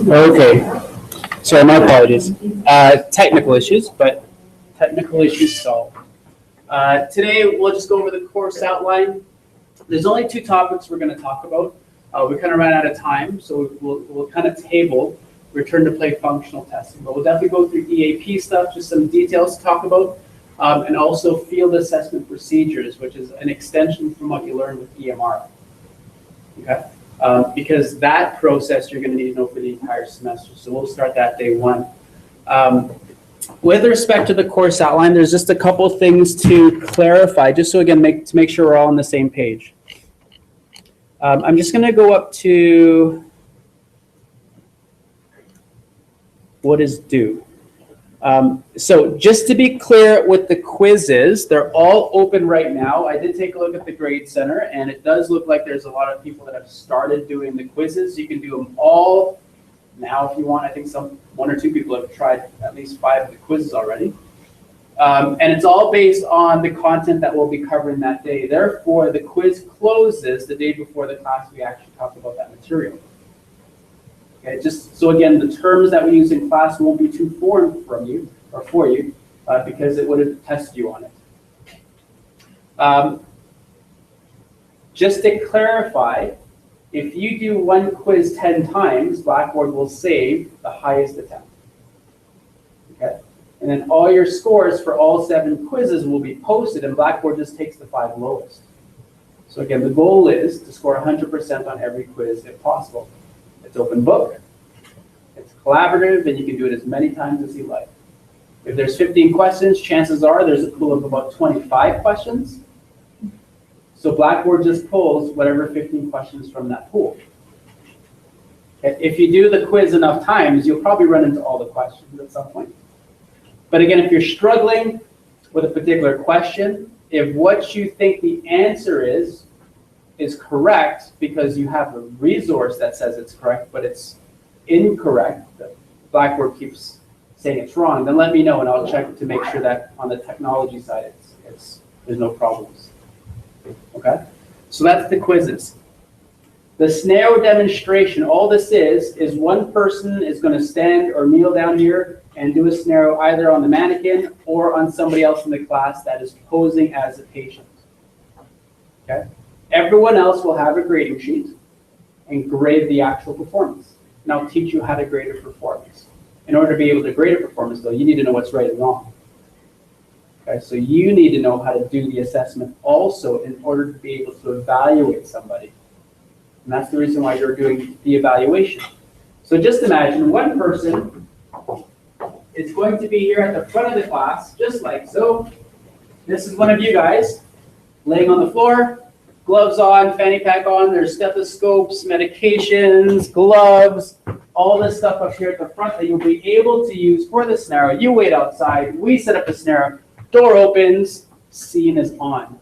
Okay, so my apologies. Technical issues, but technical issues solved. Today, we'll just go over the course outline. There's only two topics we're going to talk about. We kind of ran out of time, so we'll kind of table return to play functional testing. But we'll definitely go through EAP stuff, just some details to talk about, and also field assessment procedures, which is an extension from what you learned with EMR. Okay? Because that process you're going to need to know for the entire semester. So we'll start that day one. With respect to the course outline, there's just a couple things to clarify, just so again, to make sure we're all on the same page. I'm just going to go up to what is due. So just to be clear with the quizzes, they're all open right now. I did take a look at the Grade Center, and it does look like there's a lot of people that have started doing the quizzes. You can do them all now if you want. I think one or two people have tried at least 5 of the quizzes already. And it's all based on the content that we'll be covering that day. Therefore, the quiz closes the day before the class we actually talk about that material. Okay, just so again, the terms that we use in class won't be too foreign from you or for you because it would have tested you on it. Just to clarify, if you do one quiz 10 times, Blackboard will save the highest attempt. Okay, and then all your scores for all 7 quizzes will be posted, and Blackboard just takes the 5 lowest. So again, the goal is to score 100% on every quiz if possible. It's open book, it's collaborative, and you can do it as many times as you like. If there's 15 questions, chances are there's a pool of about 25 questions. So Blackboard just pulls whatever 15 questions from that pool. If you do the quiz enough times, you'll probably run into all the questions at some point. But again, if you're struggling with a particular question, if what you think the answer is correct because you have a resource that says it's correct, but it's incorrect, Blackboard keeps saying it's wrong, then let me know and I'll check to make sure that on the technology side there's no problems. Okay? So that's the quizzes. The scenario demonstration, all this is one person is going to stand or kneel down here and do a scenario either on the mannequin or on somebody else in the class that is posing as a patient. Okay? Everyone else will have a grading sheet and grade the actual performance. And I'll teach you how to grade a performance. In order to be able to grade a performance, though, you need to know what's right and wrong. Okay, so you need to know how to do the assessment also in order to be able to evaluate somebody. And that's the reason why you're doing the evaluation. So just imagine one person is going to be here at the front of the class, just like so. This is one of you guys laying on the floor. Gloves on, fanny pack on, there's stethoscopes, medications, gloves, all this stuff up here at the front that you'll be able to use for the scenario. You wait outside, we set up a scenario, door opens, scene is on.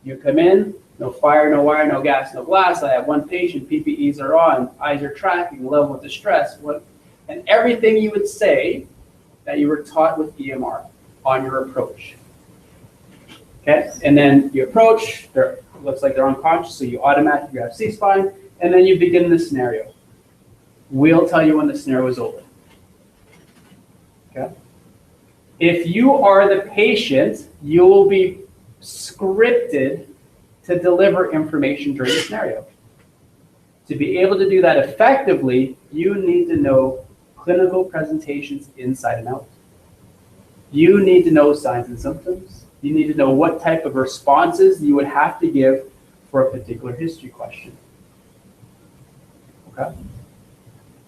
You come in, no fire, no wire, no gas, no glass. I have one patient, PPEs are on, eyes are tracking, level of distress, and everything you would say that you were taught with EMR on your approach. Okay, and then you approach, looks like they're unconscious, so you automatically grab C-spine, and then you begin the scenario. We'll tell you when the scenario is over. Okay? If you are the patient, you will be scripted to deliver information during the scenario. To be able to do that effectively, you need to know clinical presentations inside and out. You need to know signs and symptoms. You need to know what type of responses you would have to give for a particular history question. Okay?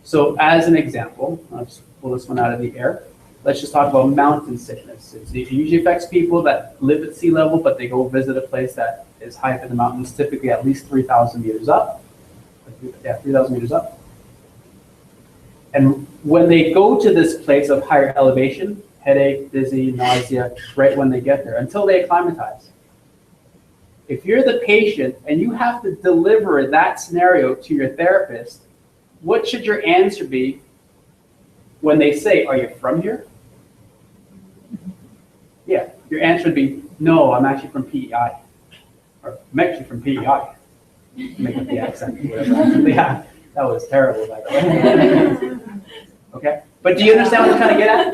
So as an example, I'll just pull this one out of the air. Let's just talk about mountain sickness. It usually affects people that live at sea level, but they go visit a place that is high up in the mountains, typically at least 3,000 meters up. Yeah, 3,000 meters up. And when they go to this place of higher elevation, headache, dizzy, nausea, right when they get there, until they acclimatize. If you're the patient and you have to deliver that scenario to your therapist, what should your answer be when they say, are you from here? Yeah, your answer would be, no, I'm actually from PEI. I'm actually from PEI. Make up the accent or whatever. Yeah, that was terrible, by the way. Okay, but do you understand what I'm trying to get at?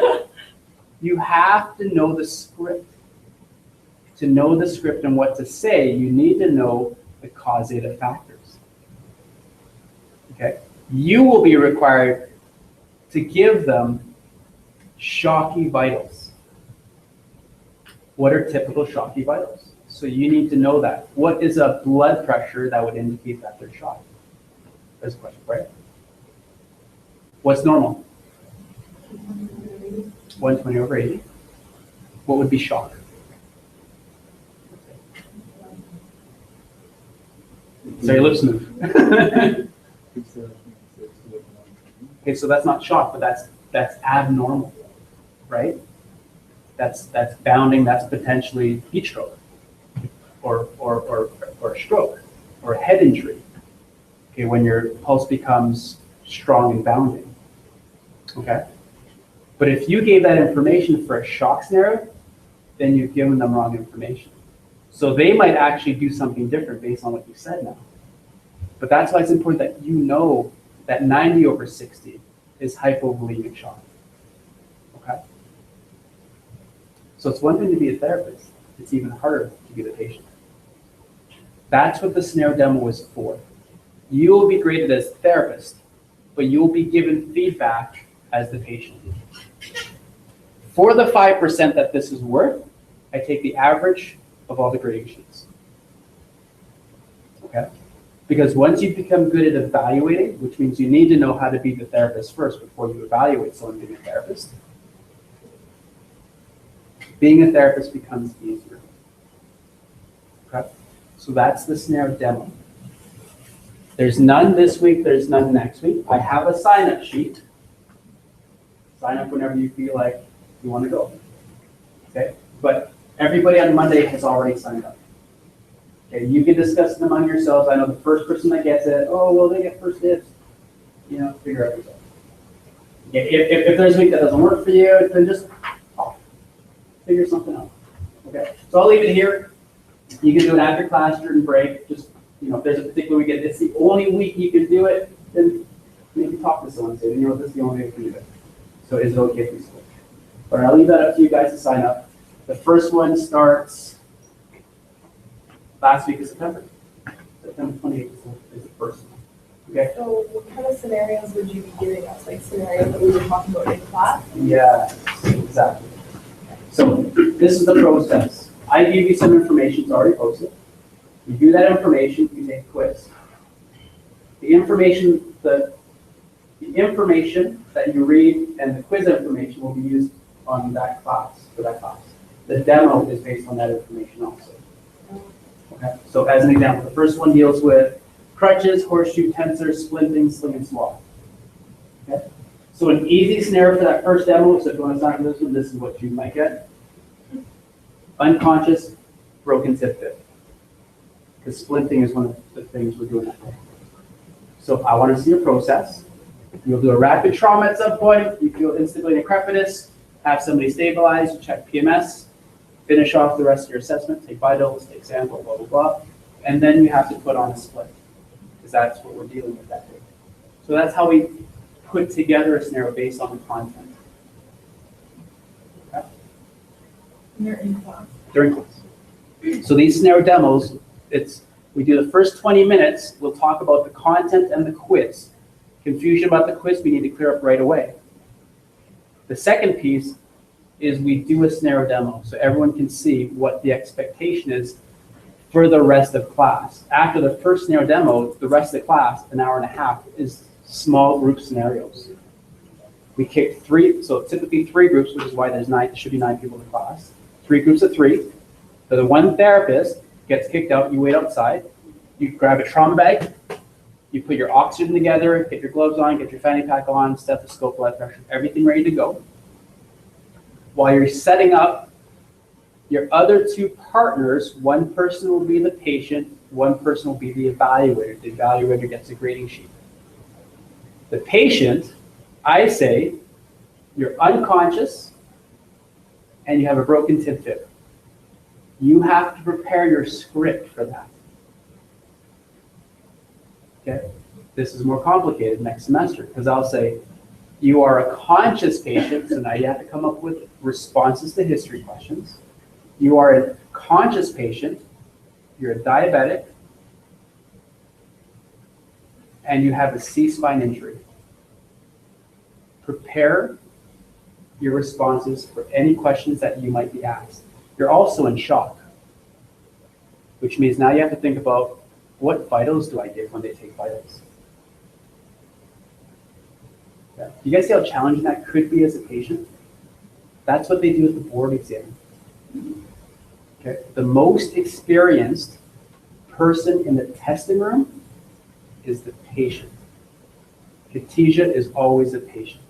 You have to know the script. To know the script and what to say, you need to know the causative factors. Okay, you will be required to give them shocky vitals. What are typical shocky vitals? So you need to know that. What is a blood pressure that would indicate that they're shocked? There's a question, right? What's normal? 120/80. What would be shock? So your lips move. Okay, so that's not shock, but that's abnormal, right? That's bounding. That's potentially heat stroke, or stroke, or head injury. Okay, when your pulse becomes strong and bounding. Okay, but if you gave that information for a shock scenario, then you've given them wrong information. So they might actually do something different based on what you said now. But that's why it's important that you know that 90/60 is hypovolemic shock. Okay? So it's one thing to be a therapist. It's even harder to be the patient. That's what the scenario demo is for. You will be graded as therapist, but you will be given feedback as the patient. For the 5% that this is worth, I take the average of all the grading sheets. Okay? Because once you become good at evaluating, which means you need to know how to be the therapist first before you evaluate someone being a therapist, being a therapist becomes easier. Okay? So that's the scenario demo. There's none this week, there's none next week. I have a sign-up sheet. Sign up whenever you feel like you want to go. Okay? But everybody on Monday has already signed up. Okay, you can discuss them among yourselves. I know the first person that gets it, oh, well, they get first dibs. You know, figure out yourself. Okay, if there's a week that doesn't work for you, then just figure something out. Okay, so I'll leave it here. You can do it after class during break. Just, you know, if there's a particular week, it's the only week you can do it, then maybe talk to someone and say, you know, this is the only way we can do it. So is it okay if we switch? All right, I'll leave that up to you guys to sign up. The first one starts last week of September. September 28th is the first one. Okay? So what kind of scenarios would you be giving us? Like scenarios that we were talking about in class? Yeah, exactly. So this is the process. I give you some information, it's already posted. You do that information, you take a quiz. The information that you read and the quiz information will be used on that class, for that class. The demo is based on that information also. Okay, so as an example, the first one deals with crutches, horseshoe, tensor, splinting, sling, and swab. Okay, so an easy scenario for that first demo, so if you want to sign for this one, this is what you might get. Unconscious, broken tip fit. Because splinting is one of the things we're doing that for. So I want to see your process. You'll do a rapid trauma at some point. You feel instability and crepitus. Have somebody stabilize. You check PMS. Finish off the rest of your assessment. Take vitals. Take sample. Blah blah blah. And then you have to put on a split, because that's what we're dealing with that day. So that's how we put together a scenario based on the content. Okay? You're in class. During class. So these scenario demos, we do the first 20 minutes. We'll talk about the content and the quiz. Confusion about the quiz, we need to clear up right away. The second piece is we do a scenario demo so everyone can see what the expectation is for the rest of class. After the first scenario demo, the rest of the class, an hour and a half, is small group scenarios. We kick three, so typically 3 groups, which is why there should be 9 people in the class. 3 groups of 3. So the one therapist gets kicked out, you wait outside, you grab a trauma bag, you put your oxygen together, get your gloves on, get your fanny pack on, stethoscope, blood pressure, everything ready to go. While you're setting up, your other 2 partners, one person will be the patient, one person will be the evaluator. The evaluator gets a grading sheet. The patient, I say, you're unconscious and you have a broken tib fib. You have to prepare your script for that. Okay? This is more complicated next semester because I'll say, you are a conscious patient, so now you have to come up with responses to history questions. You are a conscious patient, you're a diabetic, and you have a C-spine injury. Prepare your responses for any questions that you might be asked. You're also in shock, which means now you have to think about what vitals do I give when they take vitals? Yeah. You guys see how challenging that could be as a patient? That's what they do at the board exam. Okay. The most experienced person in the testing room is the patient. Khadijah is always a patient.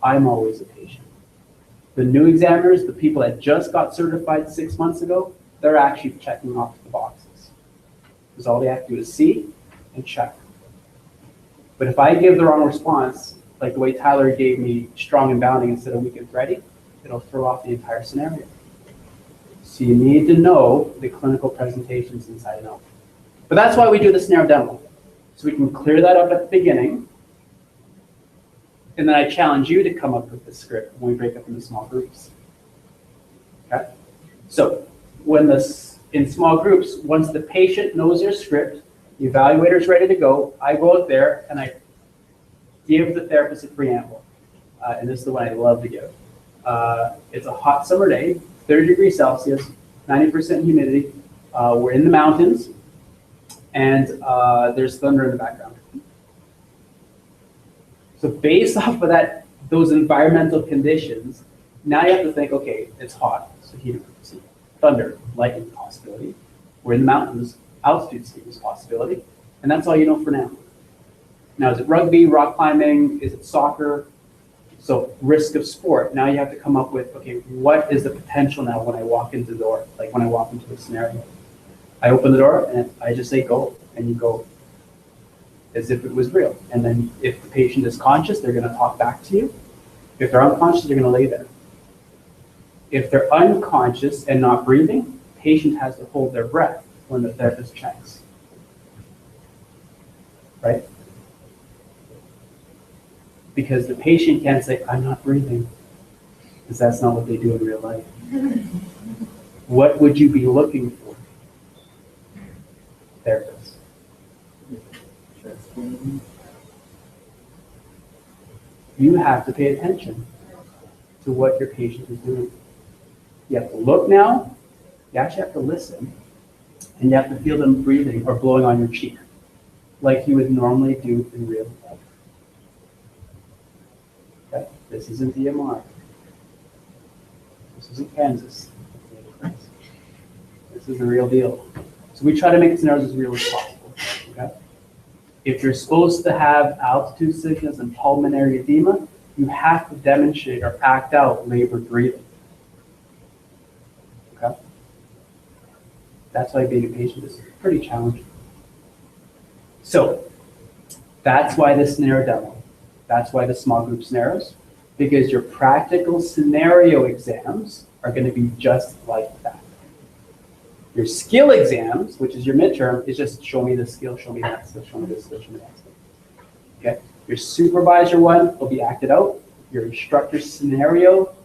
I'm always a patient. The new examiners, the people that just got certified 6 months ago, they're actually checking off the boxes. Because all they have to do is see and check. But if I give the wrong response, like the way Tyler gave me strong and bounding instead of weak and thready, it'll throw off the entire scenario. So you need to know the clinical presentations inside and out. But that's why we do the scenario demo. So we can clear that up at the beginning. And then I challenge you to come up with the script when we break up into small groups. Okay? So in small groups, once the patient knows their script, the evaluator is ready to go, I go out there and I give the therapist a preamble. And this is the one I love to give. It's a hot summer day, 30 degrees Celsius, 90% humidity. We're in the mountains, and there's thunder in the background. So based off of those environmental conditions, now you have to think, okay, it's hot, so heat emergency. Thunder, lightning possibility. We're in the mountains, altitude steep is possibility. And that's all you know for now. Now, is it rugby, rock climbing? Is it soccer? So risk of sport. Now you have to come up with, okay, what is the potential now when I walk into the door, like when I walk into the scenario? I open the door and I just say go, and you go as if it was real. And then if the patient is conscious, they're going to talk back to you. If they're unconscious, they're going to lay there. If they're unconscious and not breathing, the patient has to hold their breath when the therapist checks. Right? Because the patient can't say, I'm not breathing, because that's not what they do in real life. What would you be looking for? Therapists. You have to pay attention to what your patient is doing. You have to look now, you actually have to listen, and you have to feel them breathing or blowing on your cheek, like you would normally do in real life. Okay? This isn't DMR. This isn't Kansas. This is the real deal. So we try to make scenarios as real as possible. Okay? If you're supposed to have altitude sickness and pulmonary edema, you have to demonstrate or act out labored breathing. Okay? That's why being a patient is pretty challenging. So that's why the scenario demo. That's why the small group scenarios, because your practical scenario exams are going to be just like that. Your skill exams, which is your midterm, is just show me this skill, show me that skill, show me this skill, show me that skill. Okay? Your supervisor one will be acted out. Your instructor scenario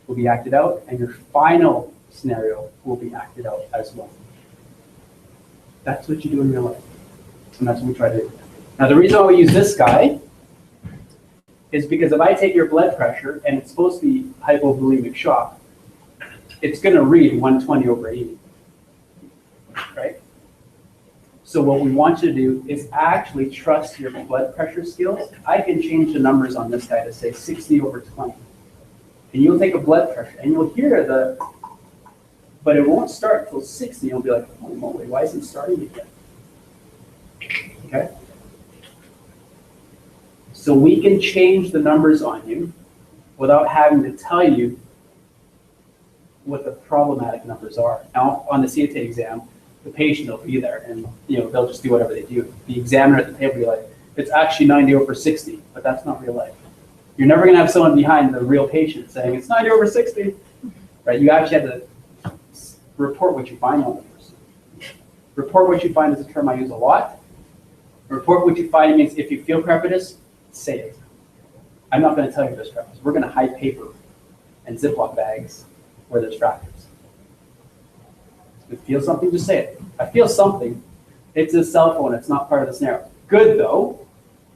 will be acted out, and your final scenario will be acted out as well. That's what you do in real life, and that's what we try to do. Now, the reason why we use this guy is because if I take your blood pressure and it's supposed to be hypovolemic shock, it's going to read 120 over 80. Right? So what we want you to do is actually trust your blood pressure skills. I can change the numbers on this guy to say 60 over 20. And you'll take a blood pressure and you'll hear but it won't start till 60. You'll be like, holy moly, why isn't it starting again? Okay? So we can change the numbers on you without having to tell you what the problematic numbers are. Now, on the CAT exam, the patient will be there and they'll just do whatever they do. The examiner at the table will be like, it's actually 90 over 60, but that's not real life. You're never going to have someone behind the real patient saying it's 90 over 60, right? You actually have to report what you find on the person. Report what you find is a term I use a lot. Report what you find means if you feel crepitus, say it. I'm not going to tell you there's crepitus. We're going to hide paper and Ziploc bags where there's fractures. If you feel something, just say it. I feel something. It's a cell phone. It's not part of the scenario. Good, though.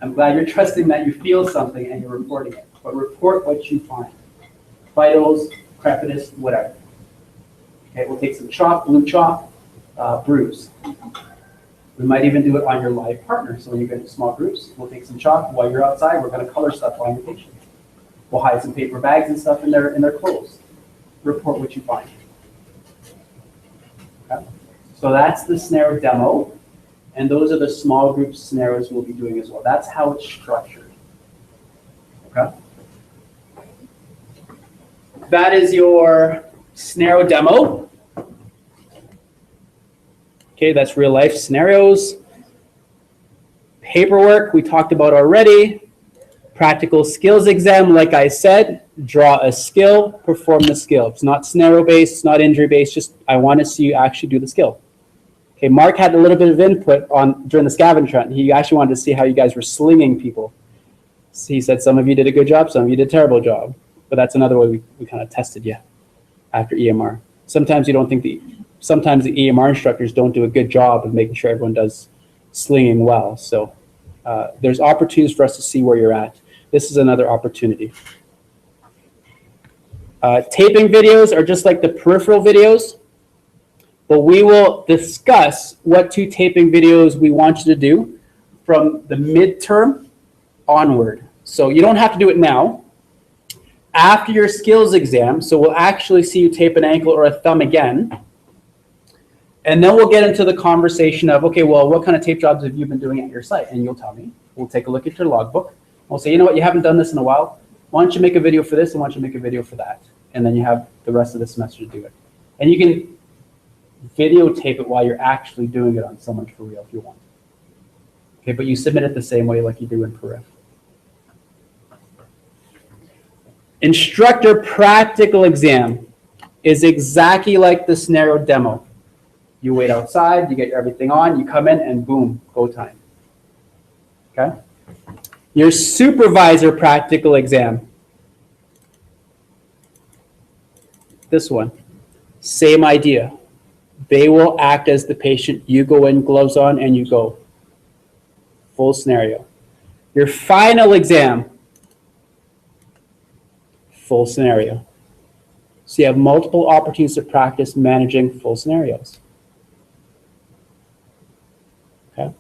I'm glad you're trusting that you feel something and you're reporting it. But report what you find. Vitals, crepitus, whatever. Okay, we'll take some chalk, blue chalk, bruise. We might even do it on your live partner. So when you get into small groups, we'll take some chalk while you're outside. We're going to color stuff on your patient. We'll hide some paper bags and stuff in their clothes. Report what you find. Okay. So that's the scenario demo. And those are the small group scenarios we'll be doing as well. That's how it's structured. Okay. That is your scenario demo. Okay, that's real life scenarios. Paperwork we talked about already. Practical skills exam, like I said, draw a skill, perform the skill. It's not scenario based, it's not injury based, just I want to see you actually do the skill. Okay, Mark had a little bit of input on during the scavenger hunt. He actually wanted to see how you guys were slinging people. So he said some of you did a good job, some of you did a terrible job. But that's another way we kind of tested you after EMR. Sometimes you don't think sometimes the EMR instructors don't do a good job of making sure everyone does slinging well. So there's opportunities for us to see where you're at. This is another opportunity. Taping videos are just like the peripheral videos, but we will discuss what 2 taping videos we want you to do from the midterm onward. So you don't have to do it now. After your skills exam, so we'll actually see you tape an ankle or a thumb again. And then we'll get into the conversation of, okay, well, what kind of tape jobs have you been doing at your site? And you'll tell me. We'll take a look at your logbook. We'll say, you know what, you haven't done this in a while. Why don't you make a video for this and why don't you make a video for that? And then you have the rest of the semester to do it. And you can videotape it while you're actually doing it on someone for real if you want. Okay, but you submit it the same way like you do in Perif. Instructor practical exam is exactly like the scenario demo. You wait outside, you get everything on, you come in, and boom, go time. Okay? Your supervisor practical exam. This one, same idea. They will act as the patient. You go in, gloves on, and you go. Full scenario. Your final exam, full scenario. So you have multiple opportunities to practice managing full scenarios. Okay.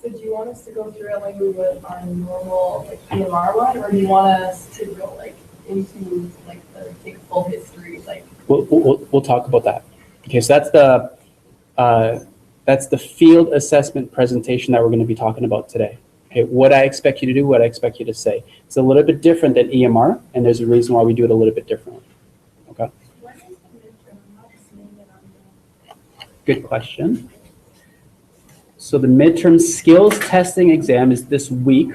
So do you want us to go through it like we would on normal like EMR one, or do you want us to go like into like the take full history like? We'll talk about that. Okay, so that's the field assessment presentation that we're going to be talking about today. Okay, what I expect you to do, what I expect you to say. It's a little bit different than EMR, and there's a reason why we do it a little bit differently. Okay. What is the midterm? I'm not seeing it on Good question. So the midterm skills testing exam is this week.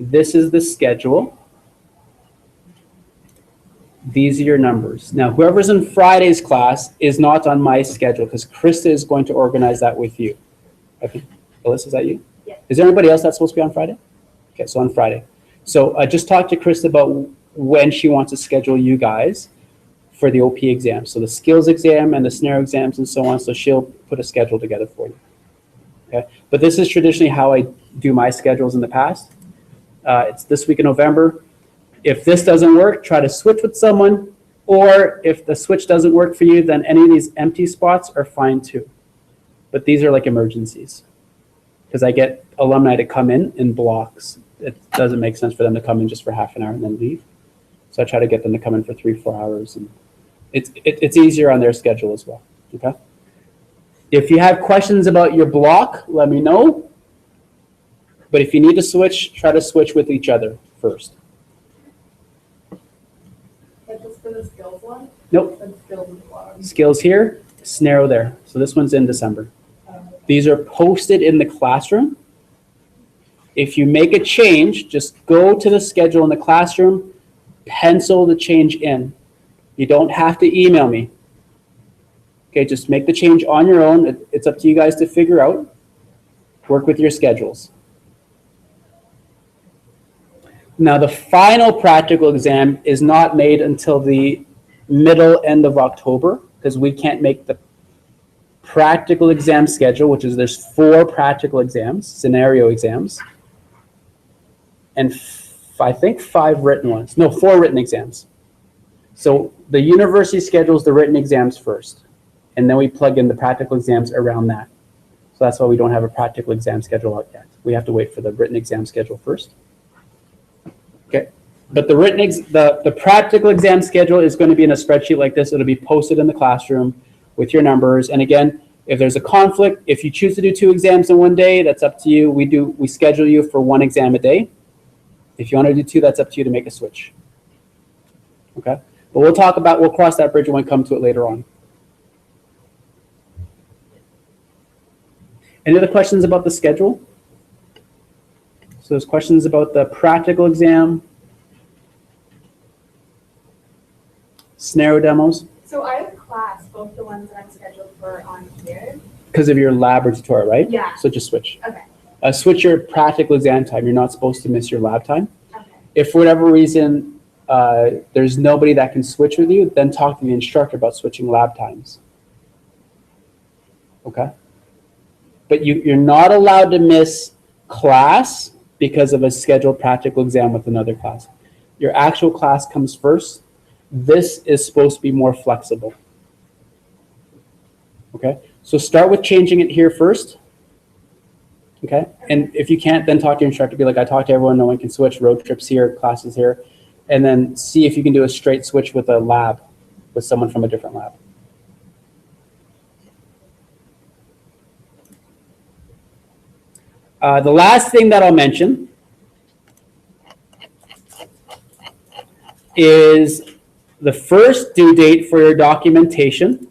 This is the schedule. These are your numbers. Now, whoever's in Friday's class is not on my schedule because Krista is going to organize that with you. Okay. Alyssa, is that you? Yes. Is there anybody else that's supposed to be on Friday? Okay, so on Friday. So just talk to Krista about when she wants to schedule you guys for the OP exam. So the skills exam and the scenario exams and so on. So she'll put a schedule together for you. Okay. But this is traditionally how I do my schedules in the past. It's this week in November. If this doesn't work, try to switch with someone. Or if the switch doesn't work for you, then any of these empty spots are fine too. But these are like emergencies. Because I get alumni to come in blocks. It doesn't make sense for them to come in just for half an hour and then leave. So I try to get them to come in for 3-4 hours. And it's easier on their schedule as well. Okay. If you have questions about your block, let me know. But if you need to switch, try to switch with each other first. like this for the skills one? Nope. The skills is the bottom. Skills here, scenario there. So this one's in December. These are posted in the classroom. If you make a change, just go to the schedule in the classroom, pencil the change in. You don't have to email me. Okay, just make the change on your own. It's up to you guys to figure out. Work with your schedules. Now, the final practical exam is not made until the end of October, because we can't make the practical exam schedule, which is there's 4 practical exams, scenario exams, and I think 5 written ones. No, 4 written exams. So the university schedules the written exams first, and then we plug in the practical exams around that. So that's why we don't have a practical exam schedule out yet. We have to wait for the written exam schedule first. Okay, but the practical exam schedule is going to be in a spreadsheet like this. It'll be posted in the classroom with your numbers. And again, if there's a conflict, if you choose to do 2 exams in one day, that's up to you. We schedule you for 1 exam a day. If you want to do 2, that's up to you to make a switch. Okay, but we'll cross that bridge when we come to it later on. Any other questions about the schedule? So there's questions about the practical exam, scenario demos. So I have class, both the ones that I'm scheduled for on here. Because of your lab or tutorial, right? Yeah. So just switch. Okay. Switch your practical exam time. You're not supposed to miss your lab time. Okay. If for whatever reason there's nobody that can switch with you, then talk to the instructor about switching lab times. Okay? But you're not allowed to miss class because of a scheduled practical exam with another class. Your actual class comes first. This is supposed to be more flexible. Okay, so start with changing it here first. Okay, and if you can't, then talk to your instructor. Be like, I talked to everyone, no one can switch, road trips here, classes here. And then see if you can do a straight switch with a lab, with someone from a different lab. The last thing that I'll mention is the first due date for your documentation.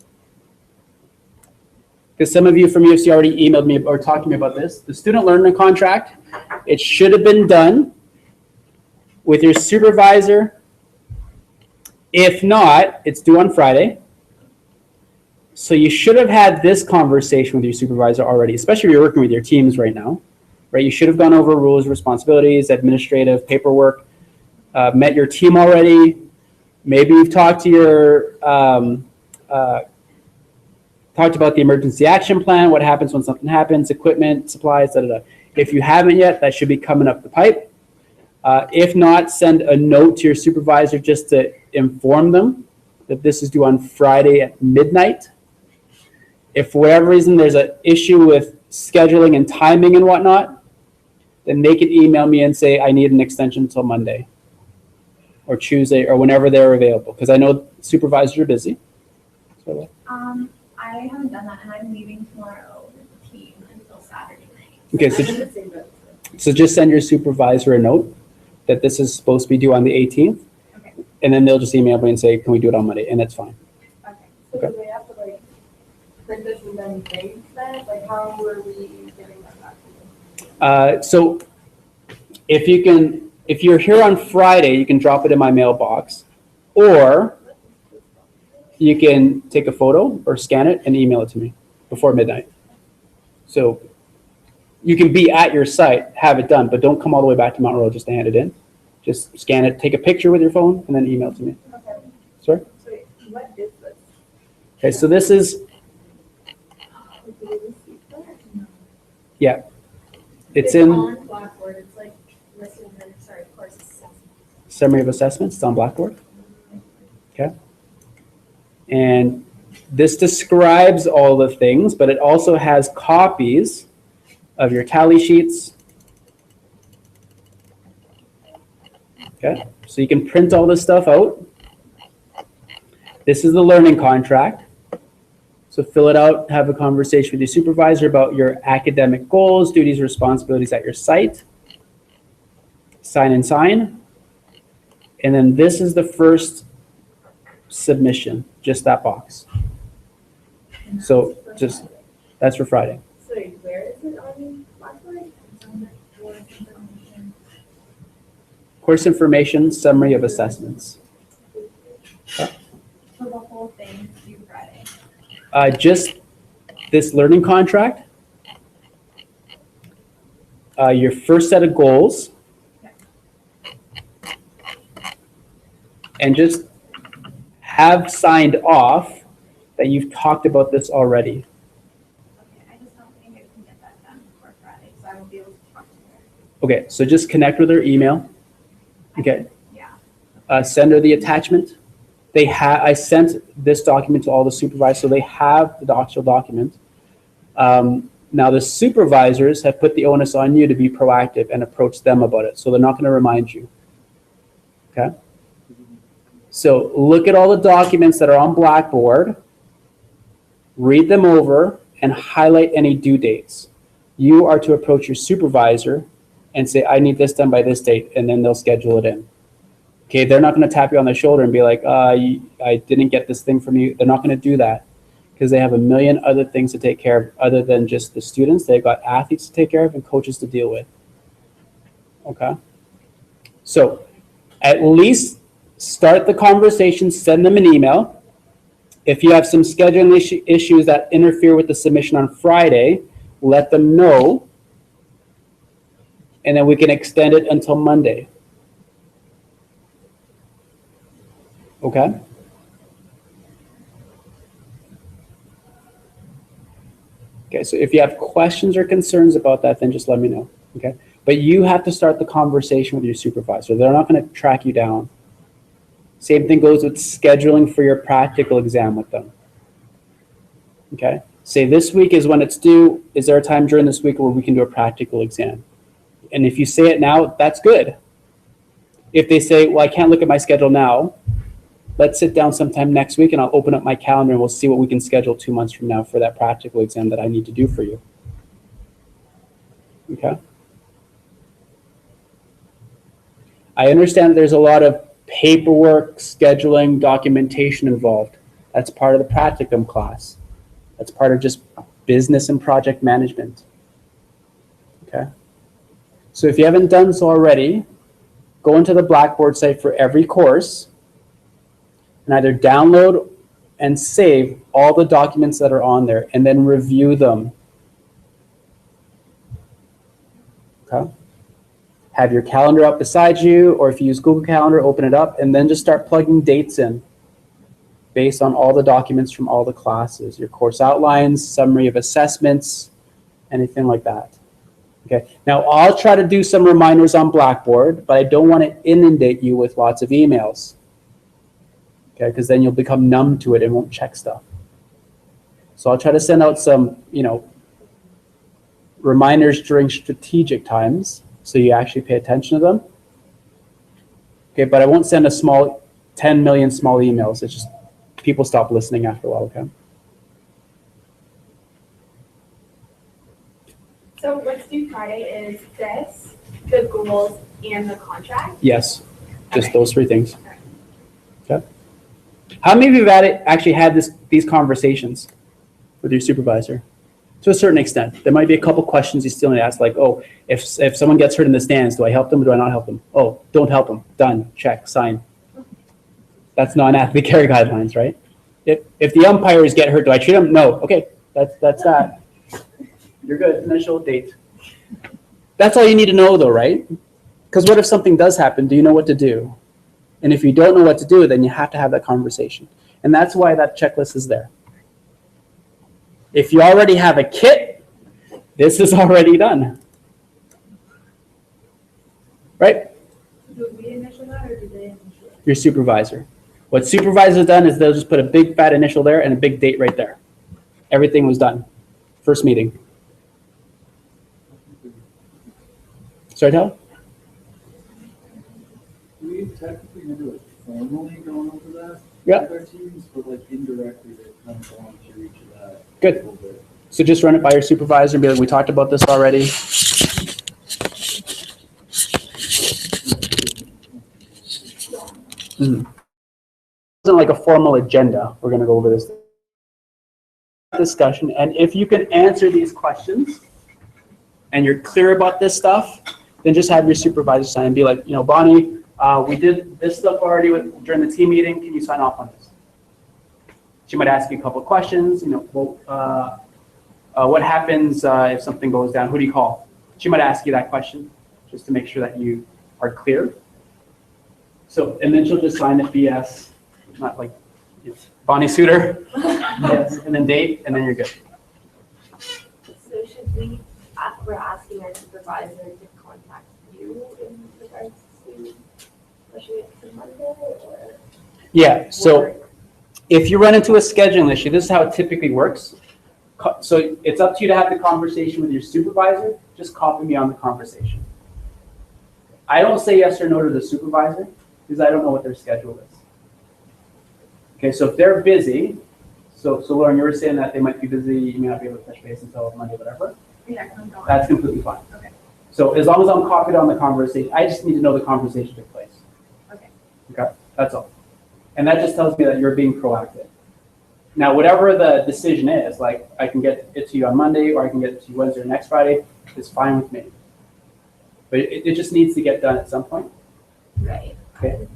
Because some of you from UFC already emailed me or talked to me about this. The student learner contract, it should have been done with your supervisor. If not, it's due on Friday. So you should have had this conversation with your supervisor already, especially if you're working with your teams right now. Right, you should have gone over rules, responsibilities, administrative paperwork, met your team already. Maybe you've talked to your talked about the emergency action plan, what happens when something happens, equipment, supplies, da, da, da. If you haven't yet, that should be coming up the pipe. If not, send a note to your supervisor just to inform them that this is due on Friday at midnight. If for whatever reason there's an issue with scheduling and timing and whatnot, then they can email me and say, I need an extension until Monday or Tuesday or whenever they're available. Because I know supervisors are busy. So, I haven't done that, and I'm leaving tomorrow with the team until Saturday night. okay, so just send your supervisor a note that this is supposed to be due on the 18th. Okay. And then they'll just email me and say, can we do it on Monday? And that's fine. Okay. So do they have to like print this and then date that? Like how are we getting that back to you? So if you're here on Friday, you can drop it in my mailbox, or you can take a photo or scan it and email it to me before midnight. So you can be at your site, have it done, but don't come all the way back to Mount Royal just to hand it in. Just scan it, take a picture with your phone, and then email it to me. Okay. Sorry? So what is this? Okay, so this is, yeah. It's in on Blackboard. It's like listed in the course assessment. summary of assessments. It's on Blackboard. Okay. And this describes all the things, but it also has copies of your tally sheets. Okay, so you can print all this stuff out. This is the learning contract. So fill it out, have a conversation with your supervisor about your academic goals, duties, responsibilities at your site. Sign and sign. And then this is the first submission, just that box. So just, that's for Friday. So where is it on Blackboard? It's on the board. Course information, summary of assessments. For the whole thing due Friday. Just this learning contract, your first set of goals, and just have signed off that you've talked about this already. Okay, I just don't think I can get that done before Friday, so I won't be able to talk to her. Okay, so just connect with her email. Okay. Yeah. Send her the attachment. I sent this document to all the supervisors, so they have the actual document. Now the supervisors have put the onus on you to be proactive and approach them about it, so they're not going to remind you. Okay? So look at all the documents that are on Blackboard, read them over, and highlight any due dates. You are to approach your supervisor and say, I need this done by this date, and then they'll schedule it in. Okay, they're not going to tap you on the shoulder and be like, I didn't get this thing from you. They're not going to do that because they have a million other things to take care of other than just the students. They've got athletes to take care of and coaches to deal with. Okay? So at least start the conversation, send them an email. If you have some scheduling issues that interfere with the submission on Friday, let them know, and then we can extend it until Monday. Okay? Okay, so if you have questions or concerns about that, then just let me know. Okay? But you have to start the conversation with your supervisor. They're not going to track you down. Same thing goes with scheduling for your practical exam with them. Okay? Say this week is when it's due. Is there a time during this week where we can do a practical exam? And if you say it now, that's good. If they say, well, I can't look at my schedule now, let's sit down sometime next week and I'll open up my calendar and we'll see what we can schedule 2 months from now for that practical exam that I need to do for you. Okay? I understand that there's a lot of paperwork, scheduling, documentation involved. That's part of the practicum class. That's part of just business and project management. Okay? So if you haven't done so already, go into the Blackboard site for every course and either download and save all the documents that are on there and then review them. Okay? Have your calendar up beside you, or if you use Google Calendar, open it up and then just start plugging dates in based on all the documents from all the classes, your course outlines, summary of assessments, anything like that. Okay, now I'll try to do some reminders on Blackboard, but I don't want to inundate you with lots of emails. Okay, because then you'll become numb to it and won't check stuff. So I'll try to send out some, reminders during strategic times so you actually pay attention to them. Okay, but I won't send 10 million small emails. It's just people stop listening after a while, okay? So what's due Friday is this, the goals, and the contract? Yes, just Okay. those 3 things. Okay. Okay. How many of you have actually had these conversations with your supervisor? To a certain extent. There might be a couple questions you still need to ask, like, oh, if someone gets hurt in the stands, do I help them or do I not help them? Oh, don't help them. Done. Check. Sign. That's non-athlete care guidelines, right? If the umpires get hurt, do I treat them? No. Okay, that's that. You're good. Initial date. That's all you need to know, though, right? Because what if something does happen? Do you know what to do? And if you don't know what to do, then you have to have that conversation. And that's why that checklist is there. If you already have a kit, this is already done. Right? Do we initial that or do they initial it? Your supervisor. What supervisor has done is they'll just put a big fat initial there and a big date right there. Everything was done. First meeting. Sorry, Tyler? We've technically never formally gone over that Yeah. with our teams, but like indirectly they've kind of gone through each of that a Good. little bit. So just run it by your supervisor and be like, we talked about this already. It wasn't like a formal agenda. We're going to go over this discussion. And if you can answer these questions and you're clear about this stuff, then just have your supervisor sign and be like, Bonnie, We did this stuff already during the team meeting. Can you sign off on this? She might ask you a couple of questions. What happens if something goes down? Who do you call? She might ask you that question just to make sure that you are clear. So, and then she'll just sign the BS, not like it's Bonnie Suter, yes, and then date, and then you're good. So should we're asking our supervisor to contact you in regards to pushing it to Monday, or? Yeah, so if you run into a scheduling issue, this is how it typically works. So it's up to you to have the conversation with your supervisor. Just copy me on the conversation. I don't say yes or no to the supervisor because I don't know what their schedule is. Okay, so if they're busy, so Lauren, you were saying that they might be busy, you may not be able to touch base until Monday, whatever. Yeah, I'm gone. That's completely fine. Okay. So as long as I'm copied on the conversation, I just need to know the conversation took place. Okay. Okay, that's all. And that just tells me that you're being proactive. Now, whatever the decision is, like I can get it to you on Monday or I can get it to you Wednesday or next Friday, is fine with me. But it just needs to get done at some point. Right. Okay.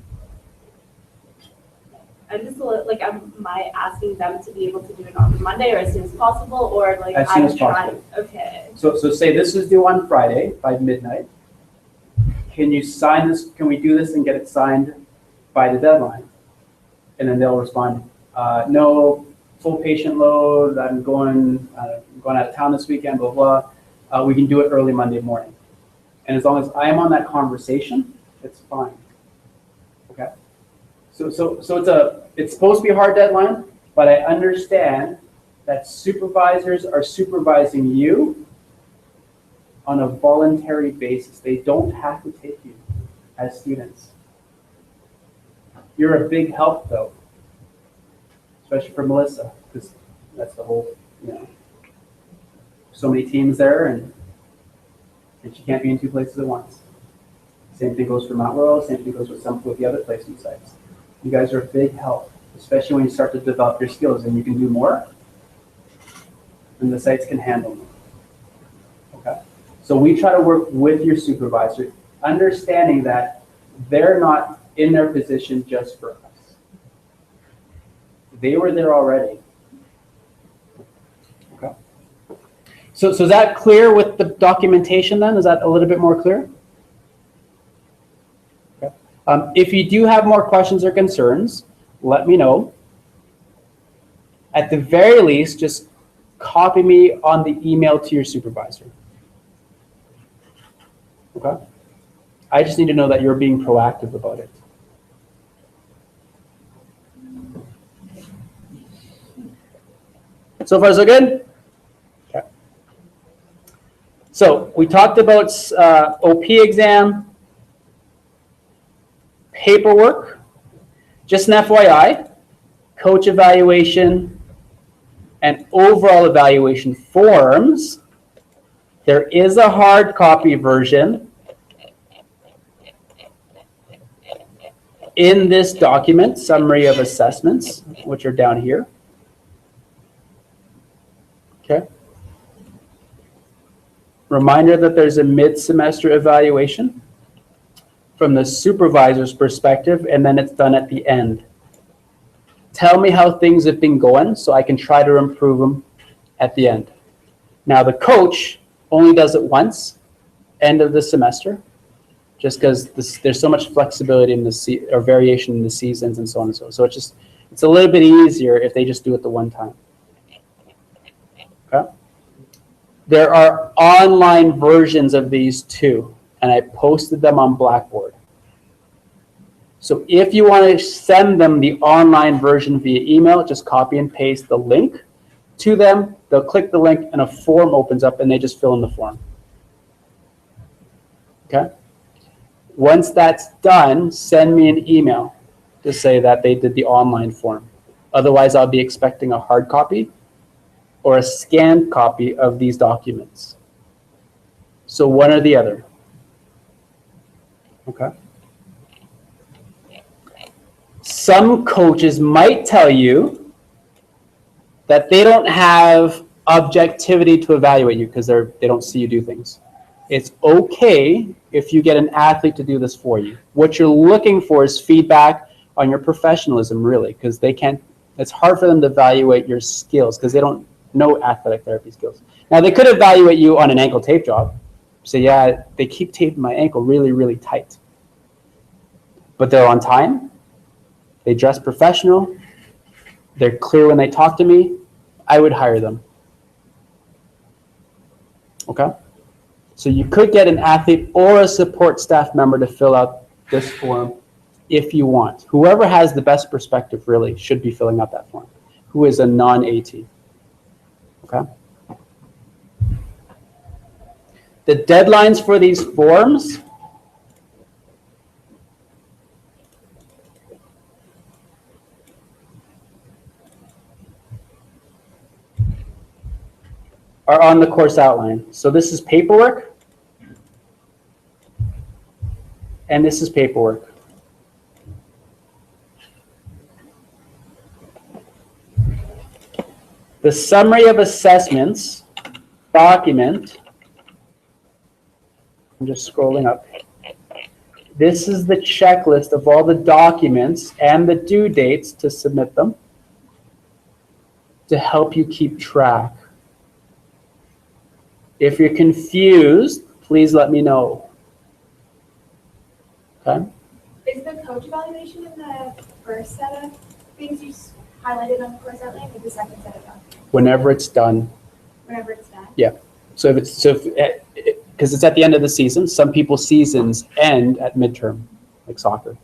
I'm just a little, like, am I asking them to be able to do it on Monday or as soon as possible, or like As soon as I'm trying? possible. Okay. So say this is due on Friday by midnight. Can you sign this? Can we do this and get it signed by the deadline? And then they'll respond, no, full patient load. I'm going out of town this weekend. Blah blah. We can do it early Monday morning. And as long as I am on that conversation, it's fine. Okay. So it's supposed to be a hard deadline, but I understand that supervisors are supervising you on a voluntary basis. They don't have to take you as students. You're a big help though, especially for Melissa, because that's the whole, so many teams there and she can't be in two places at once. Same thing goes for Mount Royal, same thing goes with the other placement sites. You guys are a big help, especially when you start to develop your skills and you can do more and the sites can handle more. Okay? So we try to work with your supervisor, understanding that they're not in their position just for us. They were there already. Okay. So is that clear with the documentation then? Is that a little bit more clear? Okay. If you do have more questions or concerns, let me know. At the very least, just copy me on the email to your supervisor. Okay? I just need to know that you're being proactive about it. So far, so good? Okay. So we talked about OP exam, paperwork, just an FYI, coach evaluation, and overall evaluation forms. There is a hard copy version in this document, summary of assessments, which are down here. Okay. Reminder that there's a mid-semester evaluation from the supervisor's perspective, and then it's done at the end. Tell me how things have been going so I can try to improve them at the end. Now the coach only does it once, end of the semester, just because there's so much flexibility in the or variation in the seasons and so on and so on. So it's a little bit easier if they just do it the one time. Okay. There are online versions of these too, and I posted them on Blackboard. So if you want to send them the online version via email, just copy and paste the link to them. They'll click the link and a form opens up and they just fill in the form. Okay. Once that's done, send me an email to say that they did the online form. Otherwise, I'll be expecting a hard copy or a scanned copy of these documents. So one or the other. Okay. Some coaches might tell you that they don't have objectivity to evaluate you because they don't see you do things. It's okay if you get an athlete to do this for you. What you're looking for is feedback on your professionalism, really, because it's hard for them to evaluate your skills because they don't know athletic therapy skills. Now, they could evaluate you on an ankle tape job. So yeah, they keep taping my ankle really, really tight. But they're on time. They dress professional. They're clear when they talk to me. I would hire them. Okay? So you could get an athlete or a support staff member to fill out this form if you want. Whoever has the best perspective really should be filling out that form, who is a non-AT. Okay? The deadlines for these forms are on the course outline. So this is paperwork, and this is paperwork. The summary of assessments document, I'm just scrolling up. This is the checklist of all the documents and the due dates to submit them to help you keep track. If you're confused, please let me know. Okay? Is the coach evaluation in the first set of things you highlighted on the course outline, or the second set of documents? Whenever it's done. Whenever it's done? Yeah. So because it's at the end of the season, some people's seasons end at midterm, like soccer.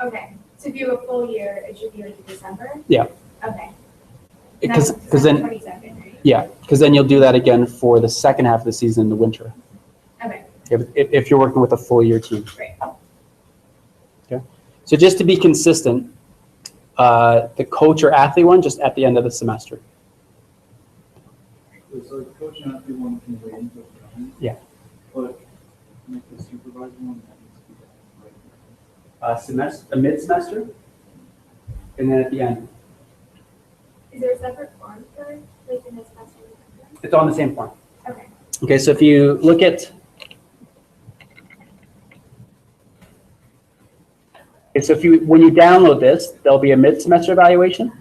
Okay, to do a full year, it should be like in December? Yeah. Okay. Because That's then 22nd, right? yeah, because then you'll do that again for the second half of the season in the winter. Okay, If you're working with a full year team. great. Okay. So just to be consistent, the coach or athlete one just at the end of the semester. So the coach and athlete one can wait until time. Yeah. But make the supervisor one, that needs to be done right now. A mid-semester, and then at the end. Is there a separate form for like in this semester? It's on the same form. Okay. Okay, so if you look at, when you download this, there'll be a mid-semester evaluation.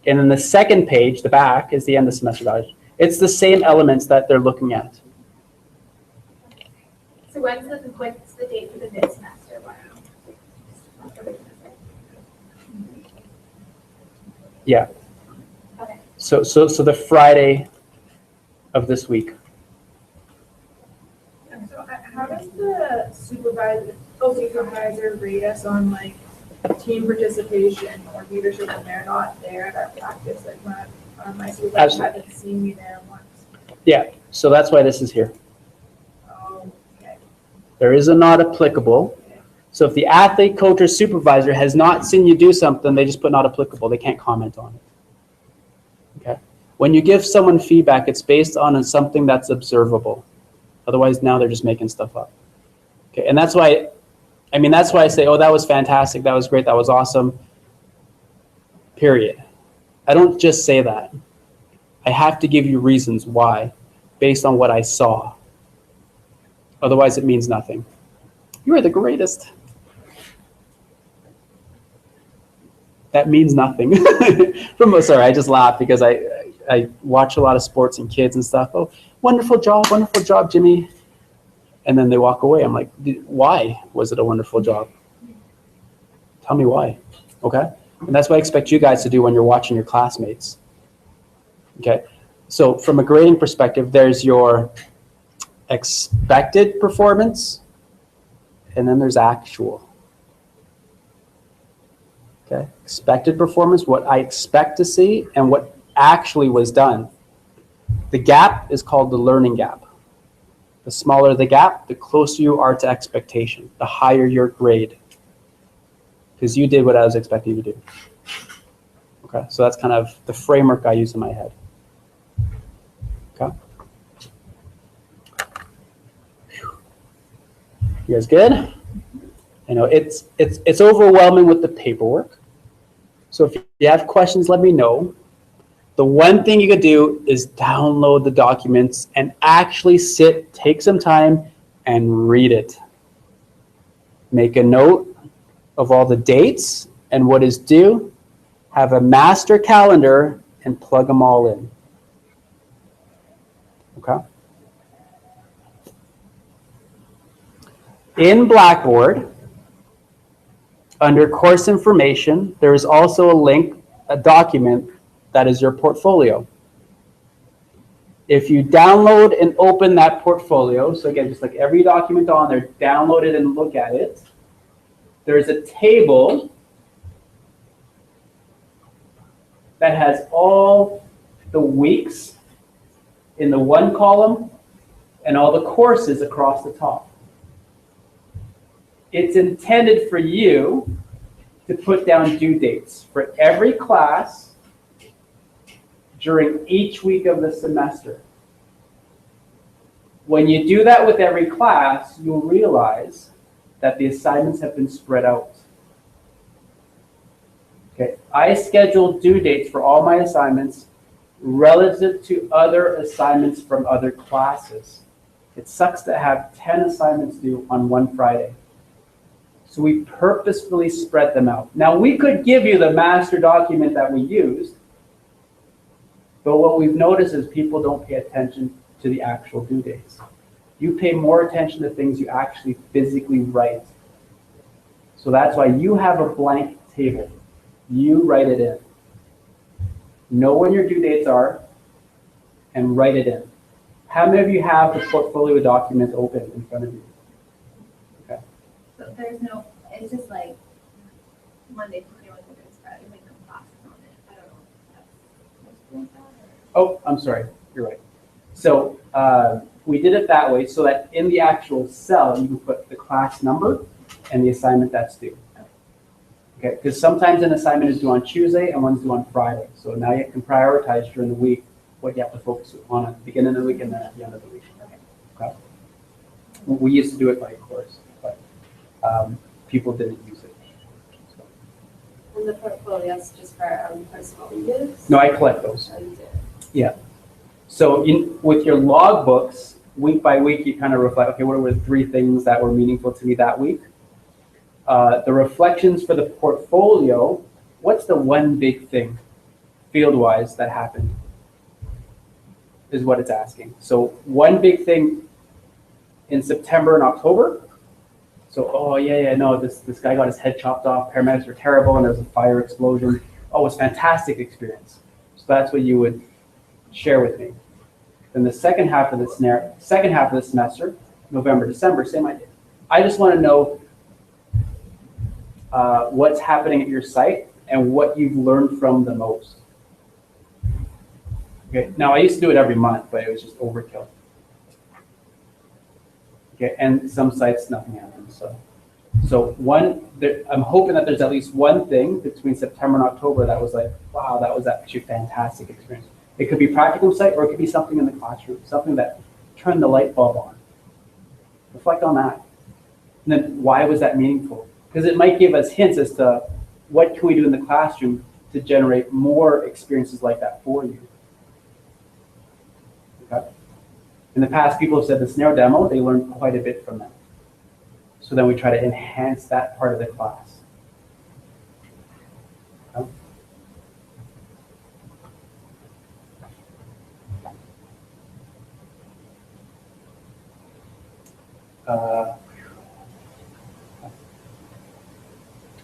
And then the second page, the back, is the end of semester evaluation. It's the same elements that they're looking at. So what's the date for the mid-semester one? Yeah. Okay. So the Friday of this week. So how does the supervisor rate us on like team participation or leadership when they're not there at our practice? Like my supervisor Absolutely. hasn't seen me there once. Yeah, so that's why this is here. Oh, okay. There is a not applicable. So if the athlete, coach, or supervisor has not seen you do something, they just put not applicable. They can't comment on it. Okay? When you give someone feedback, it's based on something that's observable. Otherwise, now they're just making stuff up. Okay, and that's why I say, oh, that was fantastic, that was great, that was awesome, period. I don't just say that. I have to give you reasons why, based on what I saw. Otherwise, it means nothing. You are the greatest. That means nothing. Sorry, I just laugh because I watch a lot of sports and kids and stuff. Oh, wonderful job, Jimmy. And then they walk away. I'm like, why was it a wonderful job? Tell me why. Okay? And that's what I expect you guys to do when you're watching your classmates. Okay? So from a grading perspective, there's your expected performance, and then there's actual. Okay? Expected performance, what I expect to see, and what actually was done. The gap is called the learning gap. The smaller the gap, the closer you are to expectation, the higher your grade. Because you did what I was expecting you to do. Okay, so that's kind of the framework I use in my head. Okay. You guys good? I know it's overwhelming with the paperwork. So if you have questions, let me know. The one thing you could do is download the documents and actually sit, take some time and read it. Make a note of all the dates and what is due. Have a master calendar and plug them all in. Okay? In Blackboard, under course information, there is also a link, a document that is your portfolio. If you download and open that portfolio, so again, just like every document on there, download it and look at it, there's a table that has all the weeks in the one column and all the courses across the top. It's intended for you to put down due dates for every class during each week of the semester. When you do that with every class, you'll realize that the assignments have been spread out. Okay, I schedule due dates for all my assignments relative to other assignments from other classes. It sucks to have 10 assignments due on one Friday. So we purposefully spread them out. Now we could give you the master document that we used, but what we've noticed is people don't pay attention to the actual due dates. You pay more attention to things you actually physically write. So that's why you have a blank table. You write it in. Know when your due dates are and write it in. How many of you have the portfolio document open in front of you? Okay. So there's no, it's just like Monday, Tuesday, Wednesday, Thursday, Friday, like no classes on it. I don't know if that's supposed to be like that or. Oh, I'm sorry. You're right. So we did it that way so that in the actual cell, you can put the class number and the assignment that's due. Okay, because sometimes an assignment is due on Tuesday and one's due on Friday. So now you can prioritize during the week what you have to focus on at the beginning of the week and then at the end of the week. Okay. We used to do it by course, but people didn't use it. So. And the portfolio is just for our own personal use? No, I collect those. Oh, you did. Yeah. So with your logbooks, week by week, you kind of reflect, okay, what were the 3 things that were meaningful to me that week? The reflections for the portfolio, what's the one big thing field-wise that happened is what it's asking. So one big thing in September and October. So, oh yeah, no, this guy got his head chopped off, paramedics were terrible, and there was a fire explosion. Oh, it was a fantastic experience. So that's what you would share with me. Then the second half of the semester, November, December, same idea. I just want to know what's happening at your site and what you've learned from the most. Okay. Now I used to do it every month, but it was just overkill. Okay, and some sites nothing happens. So I'm hoping that there's at least one thing between September and October that was like, wow, that was actually a fantastic experience. It could be practicum site, or it could be something in the classroom, something that turned the light bulb on. Reflect on that. And then why was that meaningful? Because it might give us hints as to what can we do in the classroom to generate more experiences like that for you. Okay. In the past, people have said the snare demo, they learned quite a bit from that. So then we try to enhance that part of the class. Okay.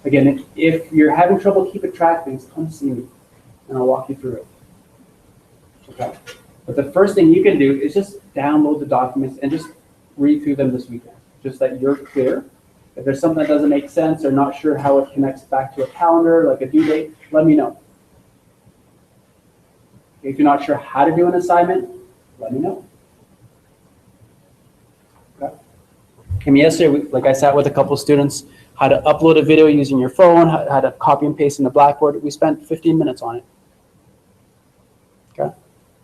Again, if you're having trouble keeping track of things, come see me, and I'll walk you through it. Okay. But the first thing you can do is just download the documents and just read through them this weekend, just that you're clear. If there's something that doesn't make sense or not sure how it connects back to a calendar, like a due date, let me know. If you're not sure how to do an assignment, let me know. Okay. Yesterday, like I sat with a couple students, how to upload a video using your phone, how to copy and paste in the Blackboard. We spent 15 minutes on it. Okay.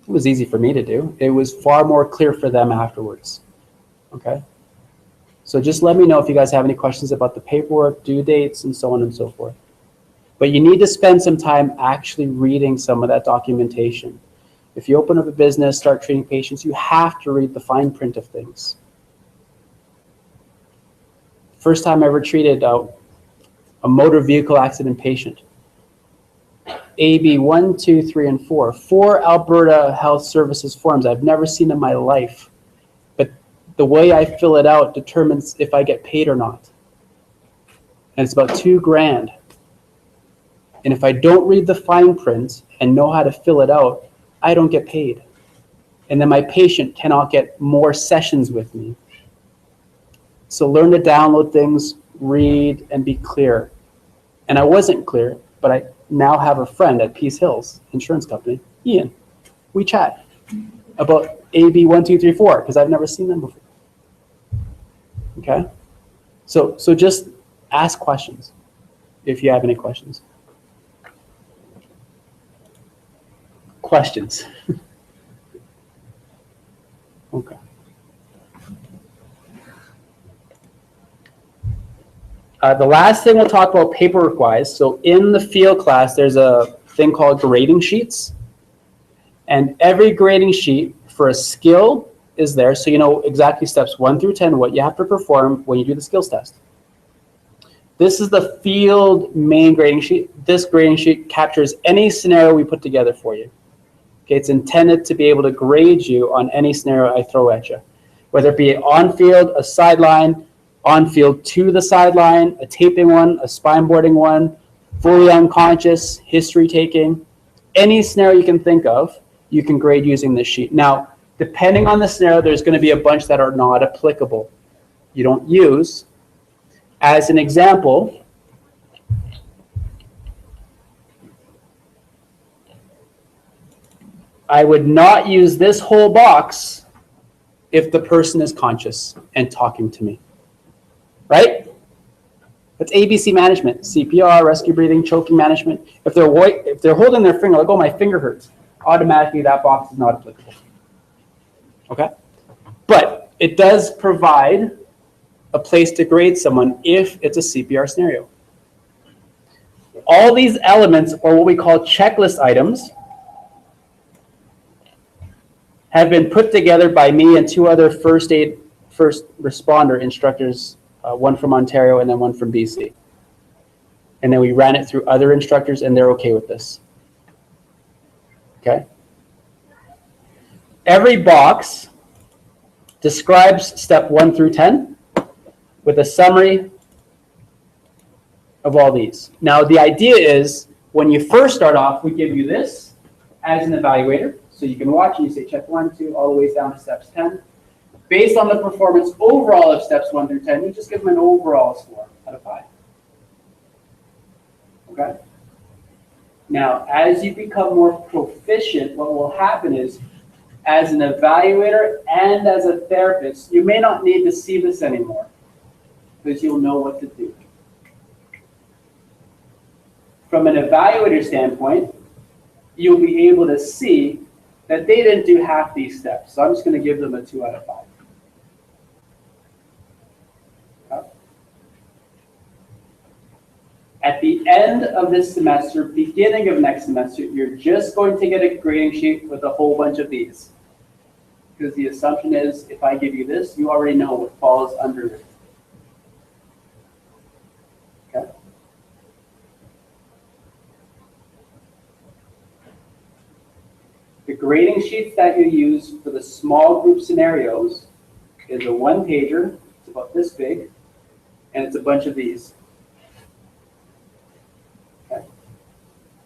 It was easy for me to do. It was far more clear for them afterwards. Okay. So just let me know if you guys have any questions about the paperwork, due dates, and so on and so forth. But you need to spend some time actually reading some of that documentation. If you open up a business, start treating patients, you have to read the fine print of things. First time I ever treated a motor vehicle accident patient. AB 1, 2, 3, and 4. 4 Alberta Health Services forms I've never seen in my life. But the way I fill it out determines if I get paid or not. And it's about $2,000. And if I don't read the fine print and know how to fill it out, I don't get paid. And then my patient cannot get more sessions with me. So learn to download things, read, and be clear. And I wasn't clear, but I now have a friend at Peace Hills Insurance Company, Ian. We chat about AB 1, 2, 3, 4 because I've never seen them before. Okay? So just ask questions if you have any questions. Questions? Okay. The last thing we'll talk about paperwork-wise, so in the field class, there's a thing called grading sheets. And every grading sheet for a skill is there, so you know exactly steps 1 through 10, what you have to perform when you do the skills test. This is the field main grading sheet. This grading sheet captures any scenario we put together for you. Okay, it's intended to be able to grade you on any scenario I throw at you, whether it be on field, a sideline, on field to the sideline, a taping one, a spine boarding one, fully unconscious, history taking, any scenario you can think of, you can grade using this sheet. Now, depending on the scenario, there's going to be a bunch that are not applicable. You don't use. As an example, I would not use this whole box if the person is conscious and talking to me. Right? That's ABC management, CPR, rescue breathing, choking management. If they're holding their finger, like, oh, my finger hurts, automatically that box is not applicable. Okay? But it does provide a place to grade someone if it's a CPR scenario. All these elements, or what we call checklist items, have been put together by me and 2 other first responder instructors, one from Ontario and then one from BC. And then we ran it through other instructors and they're okay with this. Okay? Every box describes step 1 through 10 with a summary of all these. Now the idea is when you first start off, we give you this as an evaluator. So you can watch and you say check 1, 2, all the way down to steps 10. Based on the performance overall of steps 1 through 10, you just give them an overall score out of 5. Okay? Now, as you become more proficient, what will happen is, as an evaluator and as a therapist, you may not need to see this anymore because you'll know what to do. From an evaluator standpoint, you'll be able to see that they didn't do half these steps. So I'm just going to give them a 2 out of 5. At the end of this semester, beginning of next semester, you're just going to get a grading sheet with a whole bunch of these. Because the assumption is, if I give you this, you already know what falls under it. Okay? The grading sheets that you use for the small group scenarios is a 1-pager. It's about this big, and it's a bunch of these. Okay.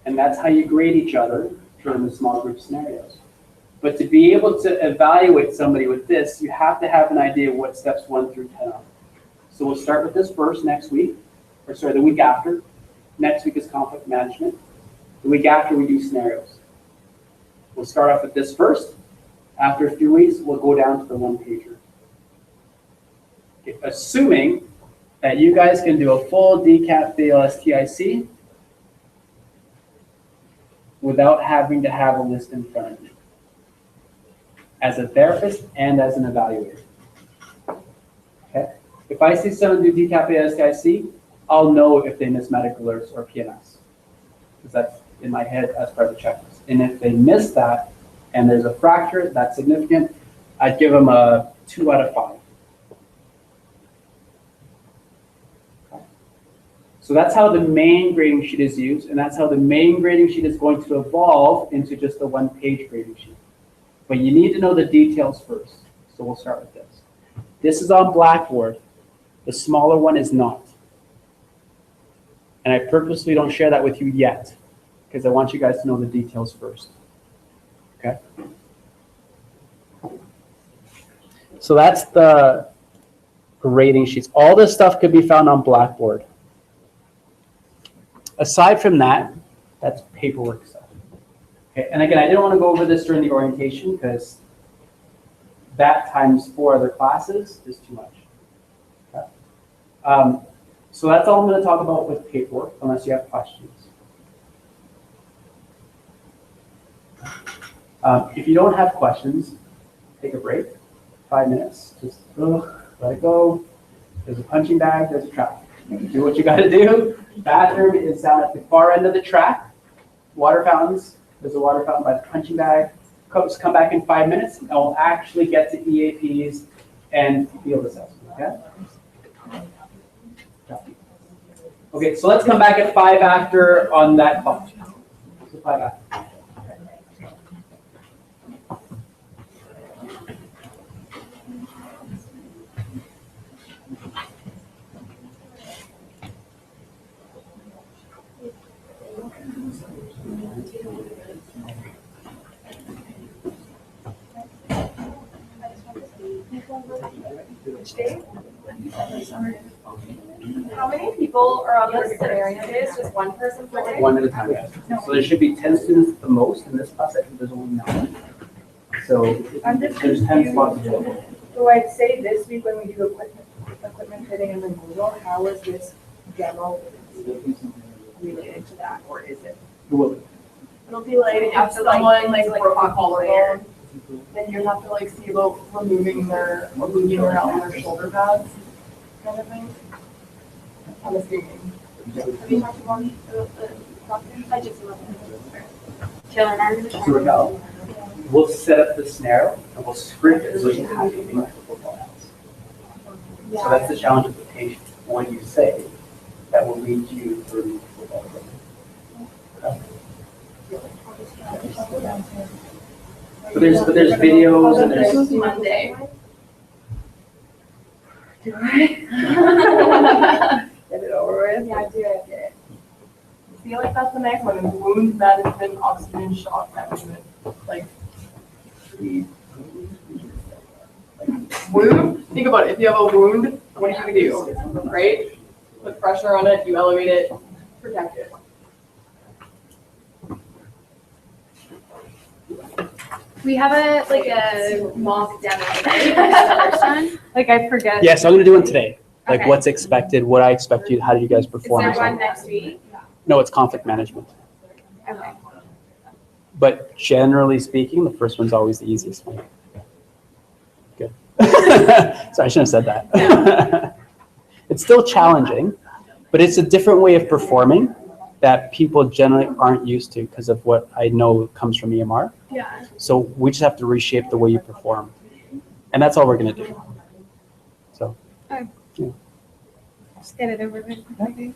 And that's how you grade each other during the small group scenarios. But to be able to evaluate somebody with this, you have to have an idea of what steps 1 through 10 are. So we'll start with this first next week, or sorry, the week after. Next week is conflict management. The week after we do scenarios. We'll start off with this first. After a few weeks, we'll go down to the 1-pager. Okay, assuming that you guys can do a full DCAT BLS TIC without having to have a list in front of you, as a therapist and as an evaluator. Okay? If I see someone do DCAT BLS TIC, I'll know if they miss medical alerts or PNS. because that's in my head as part of the checklist. And if they miss that and there's a fracture that's significant, I'd give them a 2 out of 5. So that's how the main grading sheet is used, and that's how the main grading sheet is going to evolve into just a 1-page grading sheet. But you need to know the details first. So we'll start with this. This is on Blackboard. The smaller one is not. And I purposely don't share that with you yet, because I want you guys to know the details first. Okay? So that's the grading sheets. All this stuff could be found on Blackboard. Aside from that, that's paperwork stuff. Okay, and again, I didn't want to go over this during the orientation because that times 4 other classes is too much. Okay. So that's all I'm going to talk about with paperwork, unless you have questions. If you don't have questions, take a break, 5 minutes, just let it go. There's a punching bag, there's a track. Do what you got to do. Bathroom is down at the far end of the track. Water fountains, there's a water fountain by the punching bag. Come back in 5 minutes, and we'll actually get to EAPs and field assessment, okay? Okay, so let's come back at 5 after on that clock. So 5 after. How many people are on this scenario days? Just one person per day? 1 at a time, yes. So there should be 10 students at the most. In this class, I think there's only 9. So there's 10 spots available. So I'd say this week when we do equipment fitting and removal, how is this demo related to that, or is it? Who will it? It'll be like if someone like broke a collarbone, then you have to like see about removing their shoulder pads, kind of thing. I'm assuming. Have you talked about the doctor? I just love it. Taylor and I are So Raquel, we'll set up the scenario and we'll script it so you have to think like a football house. So that's the challenge of the patient. What do you say that will lead you through the football program? Okay. But there's videos and there's Monday. Do I? Get it over with? Yeah, do it. I feel like that's the next one. And wounds that has been oxygen shock that has been like wound. Think about it. If you have a wound, what do you do? Right? Put pressure on it, you elevate it, protect it. We have a mock demo, right? The first one. Like I forget. yeah, so I'm gonna do one today. Like Okay. what's expected, what I expect you, how do you guys Is perform? there one next week? No, it's conflict management. Okay. But generally speaking, the first one's always the easiest one. Good. Sorry, I shouldn't have said that. It's still challenging, but it's a different way of performing that people generally aren't used to because of what I know comes from EMR. Yeah. So we just have to reshape the way you perform. And that's all we're going to do. So, Just get it over with. Okay.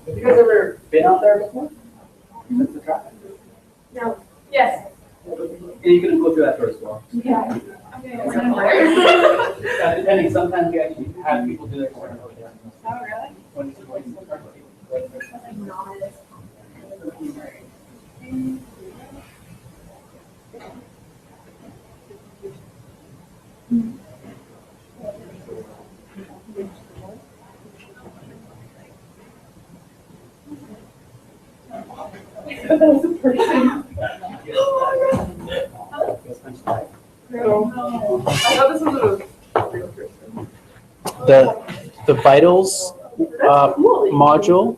have you guys ever been out there before? That's the track. No. Yes. And you can go through that door as well. Yeah. Depending, sometimes we actually have people do their corner over there. Oh, really? That's a person. I thought this was a real person. The vitals module,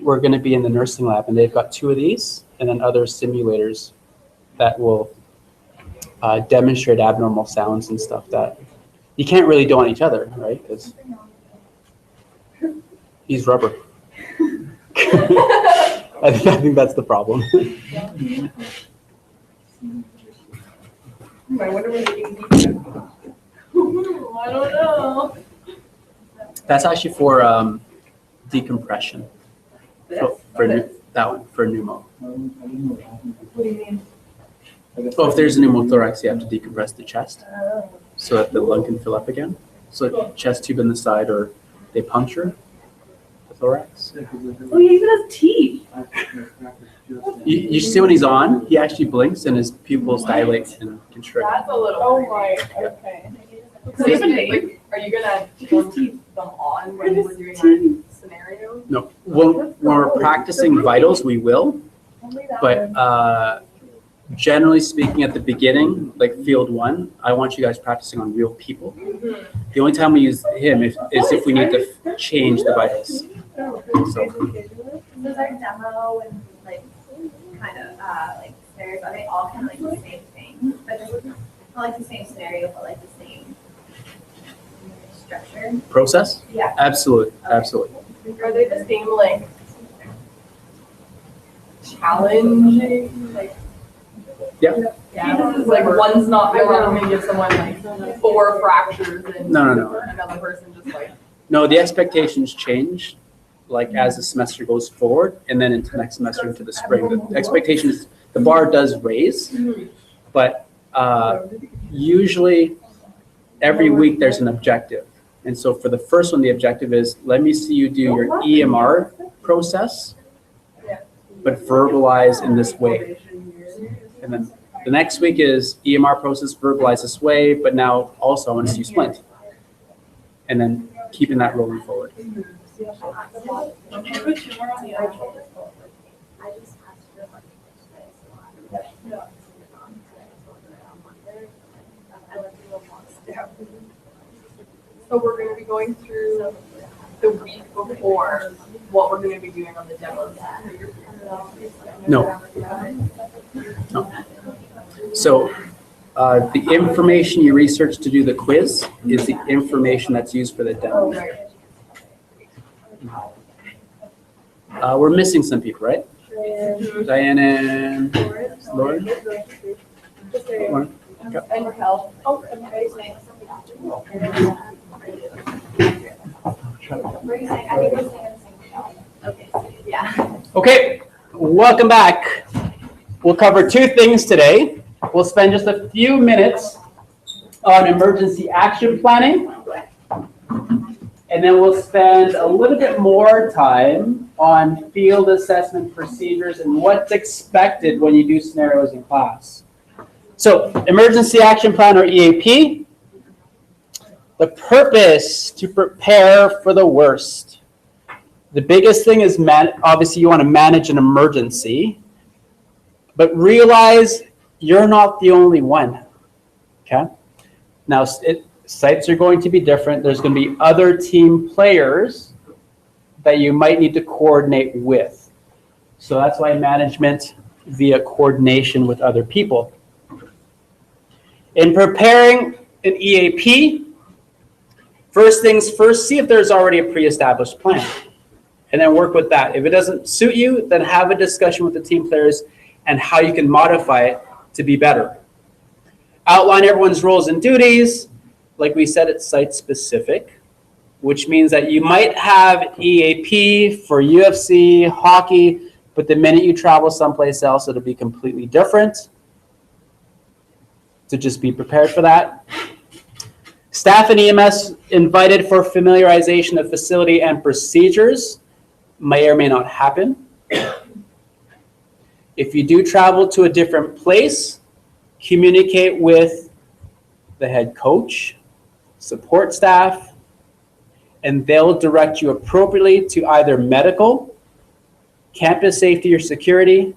we're going to be in the nursing lab, and they've got 2 of these, and then other simulators that will demonstrate abnormal sounds and stuff that you can't really do on each other, right? Because he's rubber. I think that's the problem. I wonder where the ink I don't know. That's actually for decompression. For that one, for pneumo. What do you mean? So if there's a pneumothorax, you have to decompress the chest so that the lung can fill up again. So chest tube in the side, or they puncture the thorax. Oh, he even has teeth. You see when he's on, he actually blinks and his pupils dilate and constrict. That's a little. Oh my. Okay. So like, are you gonna keep them on when we're doing our scenario? No, when we're practicing vitals, we will, but generally speaking, at the beginning, like field 1, I want you guys practicing on real people. The only time we use him is if we need to change the vitals. So, Does our demo and like kind of like scenarios, are they all kind of like the same thing? But just not like the same scenario, but like the same structure? process? Yeah. Absolutely, absolutely. Are they the same like challenging? Like, Yeah. Yeah. Like one's not like we're gonna give someone like 4 fractures and No. another person just like. No, the expectations change, like as the semester goes forward, and then into next semester into the spring. The expectations, the bar does raise, but usually every week there's an objective. And so for the first one, the objective is, let me see you do your EMR process, but verbalize in this way. And then the next week is EMR process, verbalize this way, but now also I want to see you splint. And then keeping that rolling forward. So we're gonna be going through the week before what we're gonna be doing on the demos. No. No. So the information you research to do the quiz is the information that's used for the demo. We're missing some people, right? Diane and Lauren? Lauren? Okay. And health. Oh, Okay, welcome back. We'll cover 2 things today. We'll spend just a few minutes on emergency action planning. And then we'll spend a little bit more time on field assessment procedures and what's expected when you do scenarios in class. So, emergency action plan, or EAP. The purpose to prepare for the worst. The biggest thing is, obviously you want to manage an emergency, but realize you're not the only one, okay? Now, sites are going to be different. There's going to be other team players that you might need to coordinate with. So that's why management via coordination with other people. In preparing an EAP, first things first, see if there's already a pre-established plan, and then work with that. If it doesn't suit you, then have a discussion with the team players and how you can modify it to be better. Outline everyone's roles and duties. Like we said, it's site specific, which means that you might have EAP for UFC, hockey, but the minute you travel someplace else, it'll be completely different. So just be prepared for that. Staff and EMS invited for familiarization of facility and procedures. May or may not happen. If you do travel to a different place, communicate with the head coach, support staff, and they'll direct you appropriately to either medical, campus safety or security,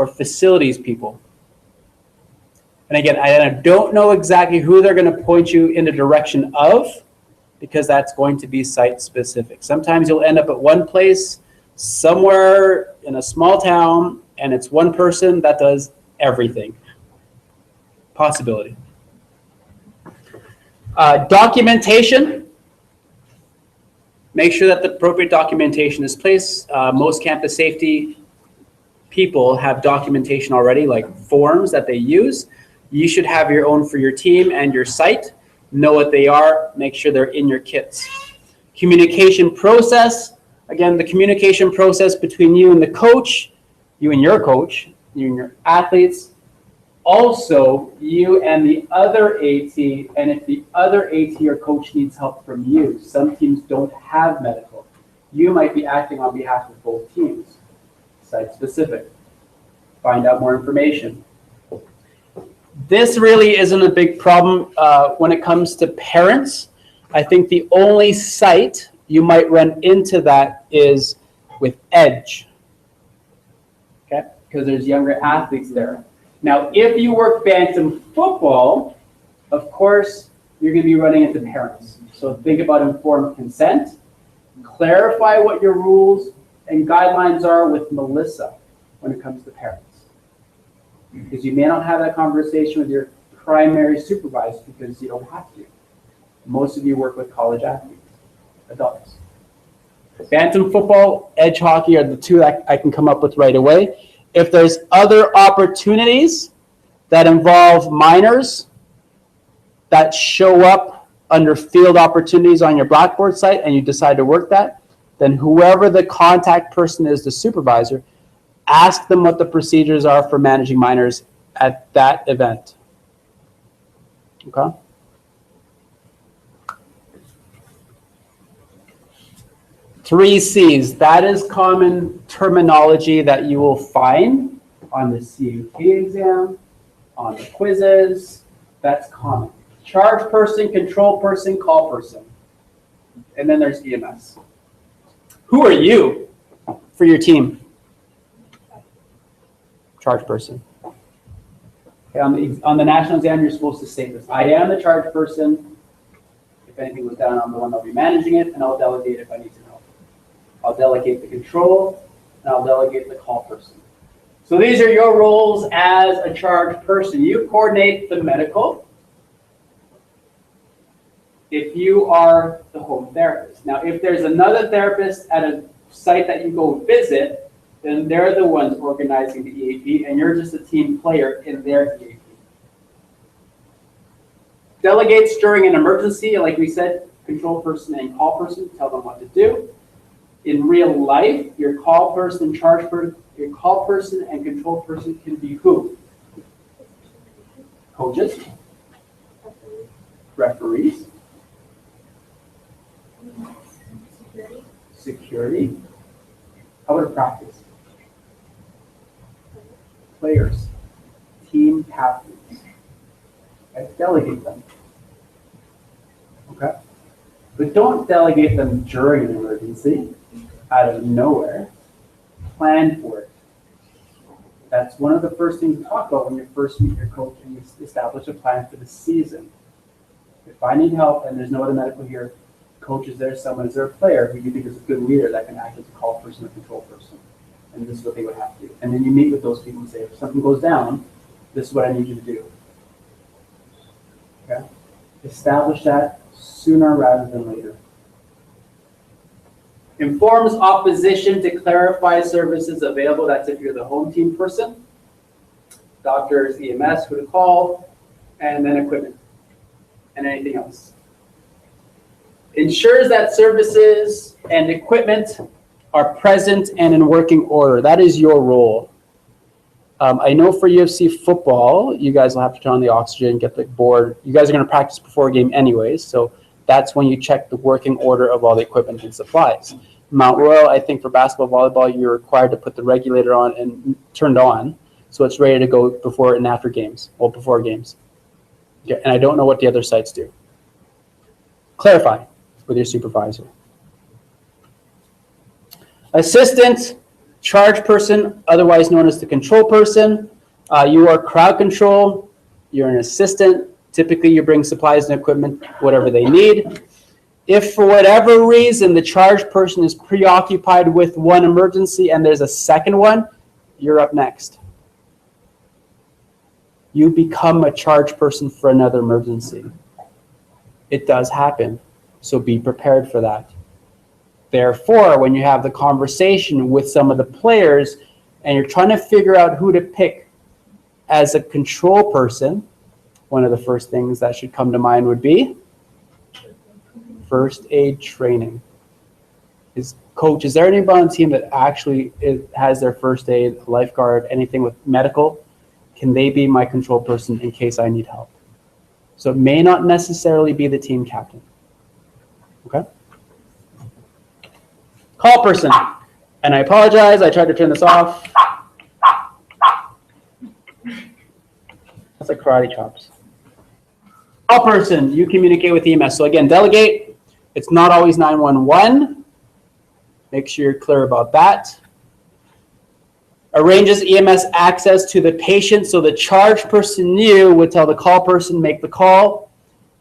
or facilities people. And again, I don't know exactly who they're going to point you in the direction of, because that's going to be site specific. Sometimes you'll end up at one place somewhere in a small town and it's one person that does everything. Possibility. Documentation. Make sure that the appropriate documentation is placed. Most campus safety people have documentation already, like forms that they use. You should have your own for your team and your site. Know what they are. Make sure they're in your kits. Communication process. Again, the communication process between you and the coach, you and your coach, you and your athletes. Also, you and the other AT, and if the other AT or coach needs help from you, some teams don't have medical. You might be acting on behalf of both teams. Site specific. Find out more information. This really isn't a big problem when it comes to parents. I think the only site you might run into that is with Edge, okay? Because there's younger athletes there. Now, if you work bantam football, of course, you're going to be running into parents. So think about informed consent. Clarify what your rules and guidelines are with Melissa when it comes to parents. Because you may not have that conversation with your primary supervisor because you don't have to. Most of you work with college athletes, adults. Bantam football, edge hockey are the two that I can come up with right away. If there's other opportunities that involve minors that show up under field opportunities on your Blackboard site and you decide to work that, then whoever the contact person is, the supervisor, ask them what the procedures are for managing minors at that event. Okay? Three C's. That is common terminology that you will find on the CAT exam, on the quizzes. That's common. Charge person, control person, call person. And then there's EMS. Who are you for your team? Charge person. Okay, on the national exam, you're supposed to state this. I am the charge person. If anything goes down, I'm the one that'll be managing it, and I'll delegate if I need to know. I'll delegate the control, and I'll delegate the call person. So these are your roles as a charge person. You coordinate the medical if you are the home therapist. Now, if there's another therapist at a site that you go visit, then they're the ones organizing the EAP, and you're just a team player in their EAP. Delegates during an emergency, like we said, control person and call person, tell them what to do. In real life, your call person, charge person, your call person and control person can be who? Coaches, referees, security. How about a practice? Players, team captains. Okay? Delegate them. Okay? But don't delegate them during an emergency, out of nowhere. Plan for it. That's one of the first things you talk about when you first meet your coach and you establish a plan for the season. If I need help and there's no other medical here, coach is there, someone is there, a player who you think is a good leader that can act as a call person or control person. And this is what they would have to do. And then you meet with those people and say, if something goes down, this is what I need you to do. Okay? Establish that sooner rather than later. Informs opposition to clarify services available. That's if you're the home team person. Doctors, EMS, who to call, and then equipment, and anything else. Ensures that services and equipment are present and in working order. That is your role. I know for UFC football, you guys will have to turn on the oxygen, get the board. You guys are going to practice before a game anyways, so that's when you check the working order of all the equipment and supplies. Mount Royal, I think for basketball, volleyball, you're required to put the regulator on and turned on, so it's ready to go before and after games, well, before games. Okay, and I don't know what the other sites do. Clarify with your supervisor. Assistant Charge person, otherwise known as the control person. You are crowd control. You're an assistant. Typically, you bring supplies and equipment, whatever they need. If for whatever reason the charge person is preoccupied with one emergency and there's a second one, you're up next. You become a charge person for another emergency. It does happen, so be prepared for that. Therefore, when you have the conversation with some of the players and you're trying to figure out who to pick as a control person, one of the first things that should come to mind would be first aid training. Coach, is there anybody on the team that actually has their first aid, lifeguard, anything with medical? Can they be my control person in case I need help? So it may not necessarily be the team captain. Okay? Call person. And I apologize, I tried to turn this off. That's like karate chops. Call person, you communicate with EMS. So again, delegate. It's not always 911. Make sure you're clear about that. Arranges EMS access to the patient, so the charge person would tell the call person, make the call,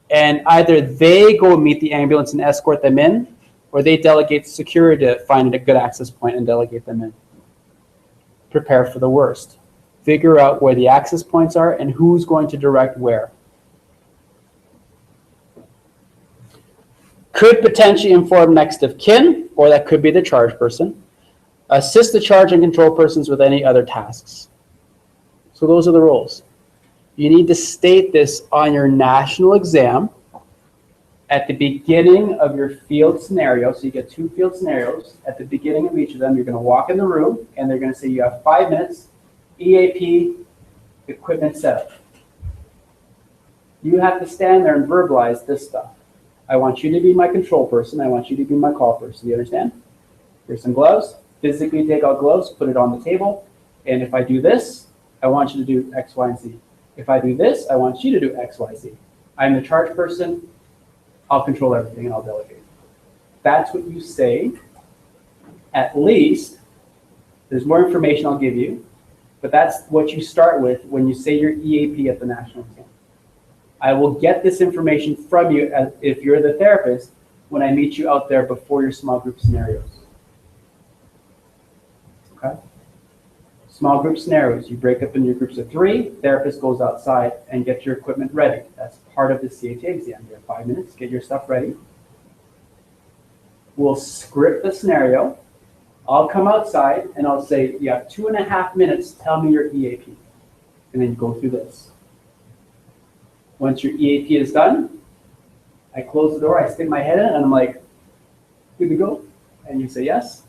and either they go meet the ambulance and escort them in, or they delegate security to find a good access point and delegate them in. Prepare for the worst. Figure out where the access points are and who's going to direct where. Could potentially inform next of kin, or that could be the charge person. Assist the charge and control persons with any other tasks. So those are the roles. You need to state this on your national exam at the beginning of your field scenario. So you get 2 field scenarios. At the beginning of each of them, you're going to walk in the room and they're going to say you have 5 minutes, EAP, equipment setup. You have to stand there and verbalize this stuff. I want you to be my control person. I want you to be my call person. You understand? Here's some gloves. Physically take out gloves, put it on the table. And if I do this, I want you to do X, Y, and Z. If I do this, I want you to do X, Y, Z. I'm the charge person. I'll control everything and I'll delegate. That's what you say. At least, there's more information I'll give you, but that's what you start with when you say your EAP at the national exam. I will get this information from you if you're the therapist when I meet you out there before your small group scenarios. Okay? Small group scenarios, you break up into your groups of 3, therapist goes outside and gets your equipment ready. That's part of the CHA exam. You have 5 minutes, get your stuff ready. We'll script the scenario. I'll come outside and I'll say, you have 2.5 minutes, tell me your EAP. And then you go through this. Once your EAP is done, I close the door, I stick my head in, and I'm like, good to go? And you say yes.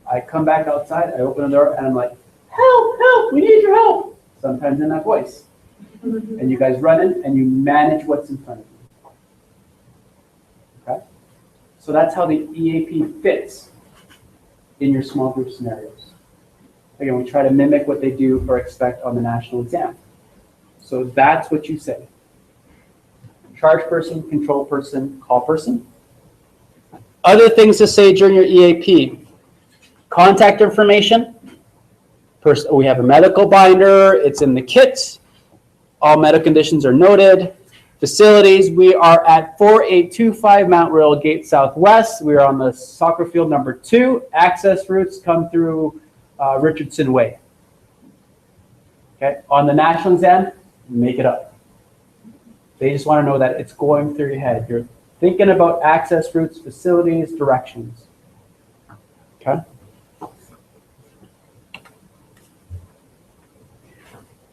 I come back outside, I open the door, and I'm like, help, help, we need your help. Sometimes in that voice. And you guys run in, and you manage what's in front of you. Okay? So that's how the EAP fits in your small group scenarios. Again, we try to mimic what they do or expect on the national exam. So that's what you say. Charge person, control person, call person. Other things to say during your EAP. Contact information. First, we have a medical binder. It's in the kit. All medical conditions are noted. Facilities, we are at 4825 Mount Royal Gate Southwest. We are on the soccer field number 2. Access routes come through Richardson Way. Okay, on the national exam, make it up. They just want to know that it's going through your head. You're thinking about access routes, facilities, directions. Okay?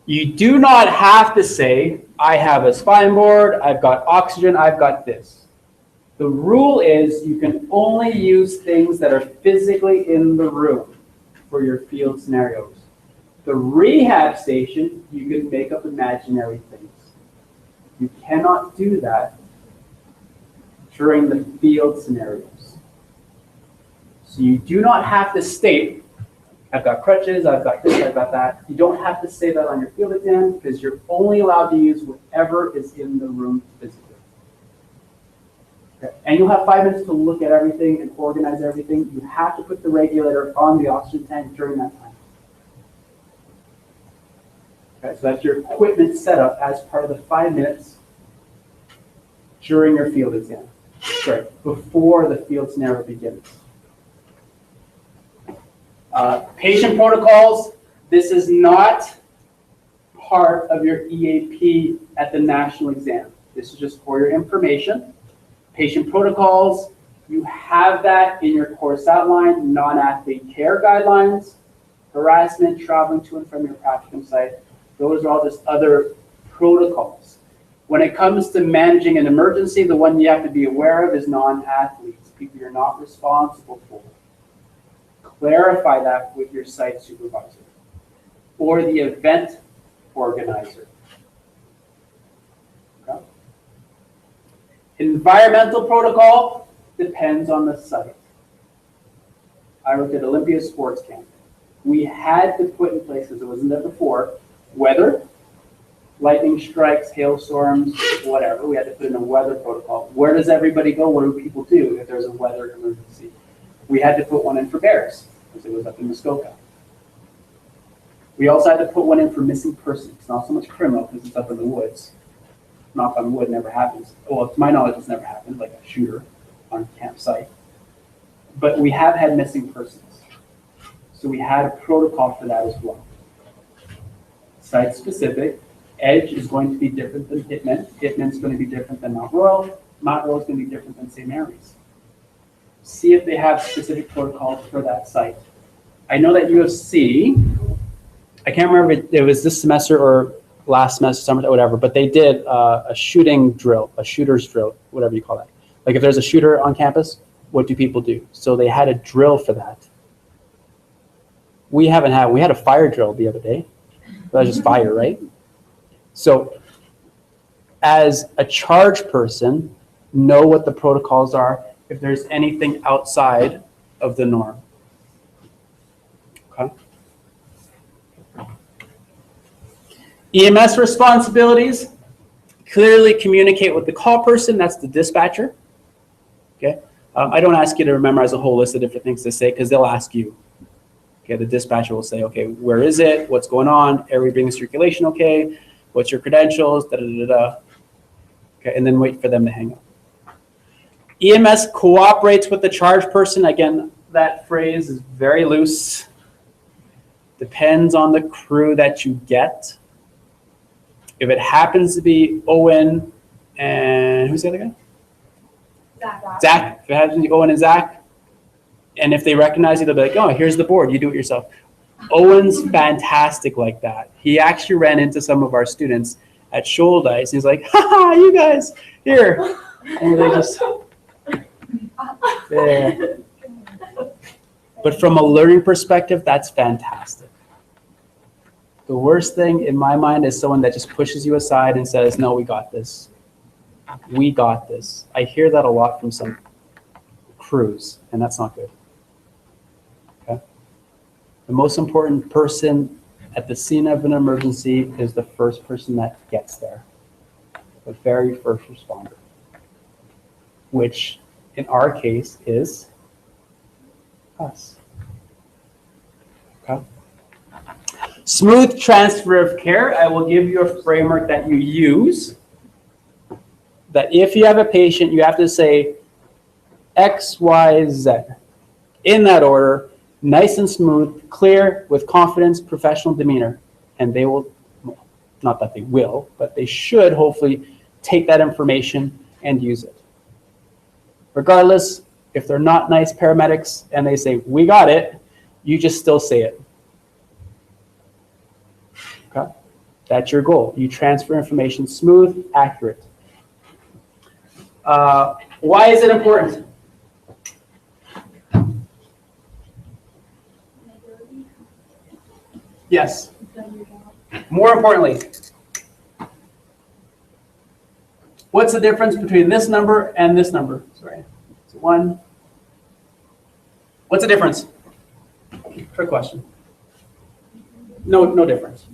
You do not have to say, I have a spine board, I've got oxygen, I've got this. The rule is you can only use things that are physically in the room for your field scenarios. The rehab station, you can make up imaginary things. You cannot do that during the field scenarios. So you do not have to state, I've got crutches, I've got this, I've got that. You don't have to say that on your field exam because you're only allowed to use whatever is in the room physically. Okay. And you'll have 5 minutes to look at everything and organize everything. You have to put the regulator on the oxygen tank during that time. Okay, so that's your equipment setup as part of the 5 minutes during your field exam. Sorry, before the field scenario begins. Patient protocols, this is not part of your EAP at the national exam. This is just for your information. Patient protocols, you have that in your course outline, non-athlete care guidelines, harassment, traveling to and from your practicum site. Those are all just other protocols. When it comes to managing an emergency, the one you have to be aware of is non-athletes, people you're not responsible for. Clarify that with your site supervisor or the event organizer. Okay. Environmental protocol depends on the site. I worked at Olympia Sports Camp. We had to put in place, because it wasn't there before, weather, lightning strikes, hailstorms, whatever. We had to put in a weather protocol. Where does everybody go? What do people do if there's a weather emergency? We had to put one in for bears, because it was up in Muskoka. We also had to put one in for missing persons. Not so much criminal, because it's up in the woods. Knock on wood, never happens. Well, to my knowledge, it's never happened, like a shooter on a campsite. But we have had missing persons. So we had a protocol for that as well. Site specific. Edge is going to be different than Hitman. Hitman's going to be different than Mount Royal. Mount Royal is going to be different than St. Mary's. See if they have specific protocols for that site. I know that UFC, I can't remember if it was this semester or last semester, summer, whatever, but they did a shooting drill, a shooter's drill, whatever you call that. Like if there's a shooter on campus, what do people do? So they had a drill for that. We had a fire drill the other day. That was just fire, right? So as a charge person, know what the protocols are if there's anything outside of the norm. Okay. EMS responsibilities, clearly communicate with the call person, that's the dispatcher. Okay. I don't ask you to memorize a whole list of different things to say, because they'll ask you. Okay, the dispatcher will say, okay, where is it? What's going on? Are we bringing circulation okay? What's your credentials? Da, da, da, da. Okay, and then wait for them to hang up. EMS cooperates with the charge person. Again, that phrase is very loose. Depends on the crew that you get. If it happens to be Owen and who's the other guy? Zach. If it happens to be Owen and Zach, and if they recognize you, they'll be like, oh, here's the board. You do it yourself. Owen's fantastic like that. He actually ran into some of our students at Shouldice. He's like, ha, you guys, here. And they just, yeah. But from a learning perspective, that's fantastic. The worst thing in my mind is someone that just pushes you aside and says, no, we got this. We got this. I hear that a lot from some crews, and that's not good. Okay? The most important person at the scene of an emergency is the first person that gets there, the very first responder, which in our case is us. Okay? Smooth transfer of care. I will give you a framework that you use. That if you have a patient, you have to say X, Y, Z. In that order, nice and smooth, clear, with confidence, professional demeanor. And they will, well, not that they will, but they should hopefully take that information and use it. Regardless, if they're not nice paramedics and they say, we got it, you just still say it. Okay? That's your goal. You transfer information smooth, accurate. Why is it important? Yes. More importantly, what's the difference between this number and this number? Sorry. It's 1. What's the difference? Trick question. No difference.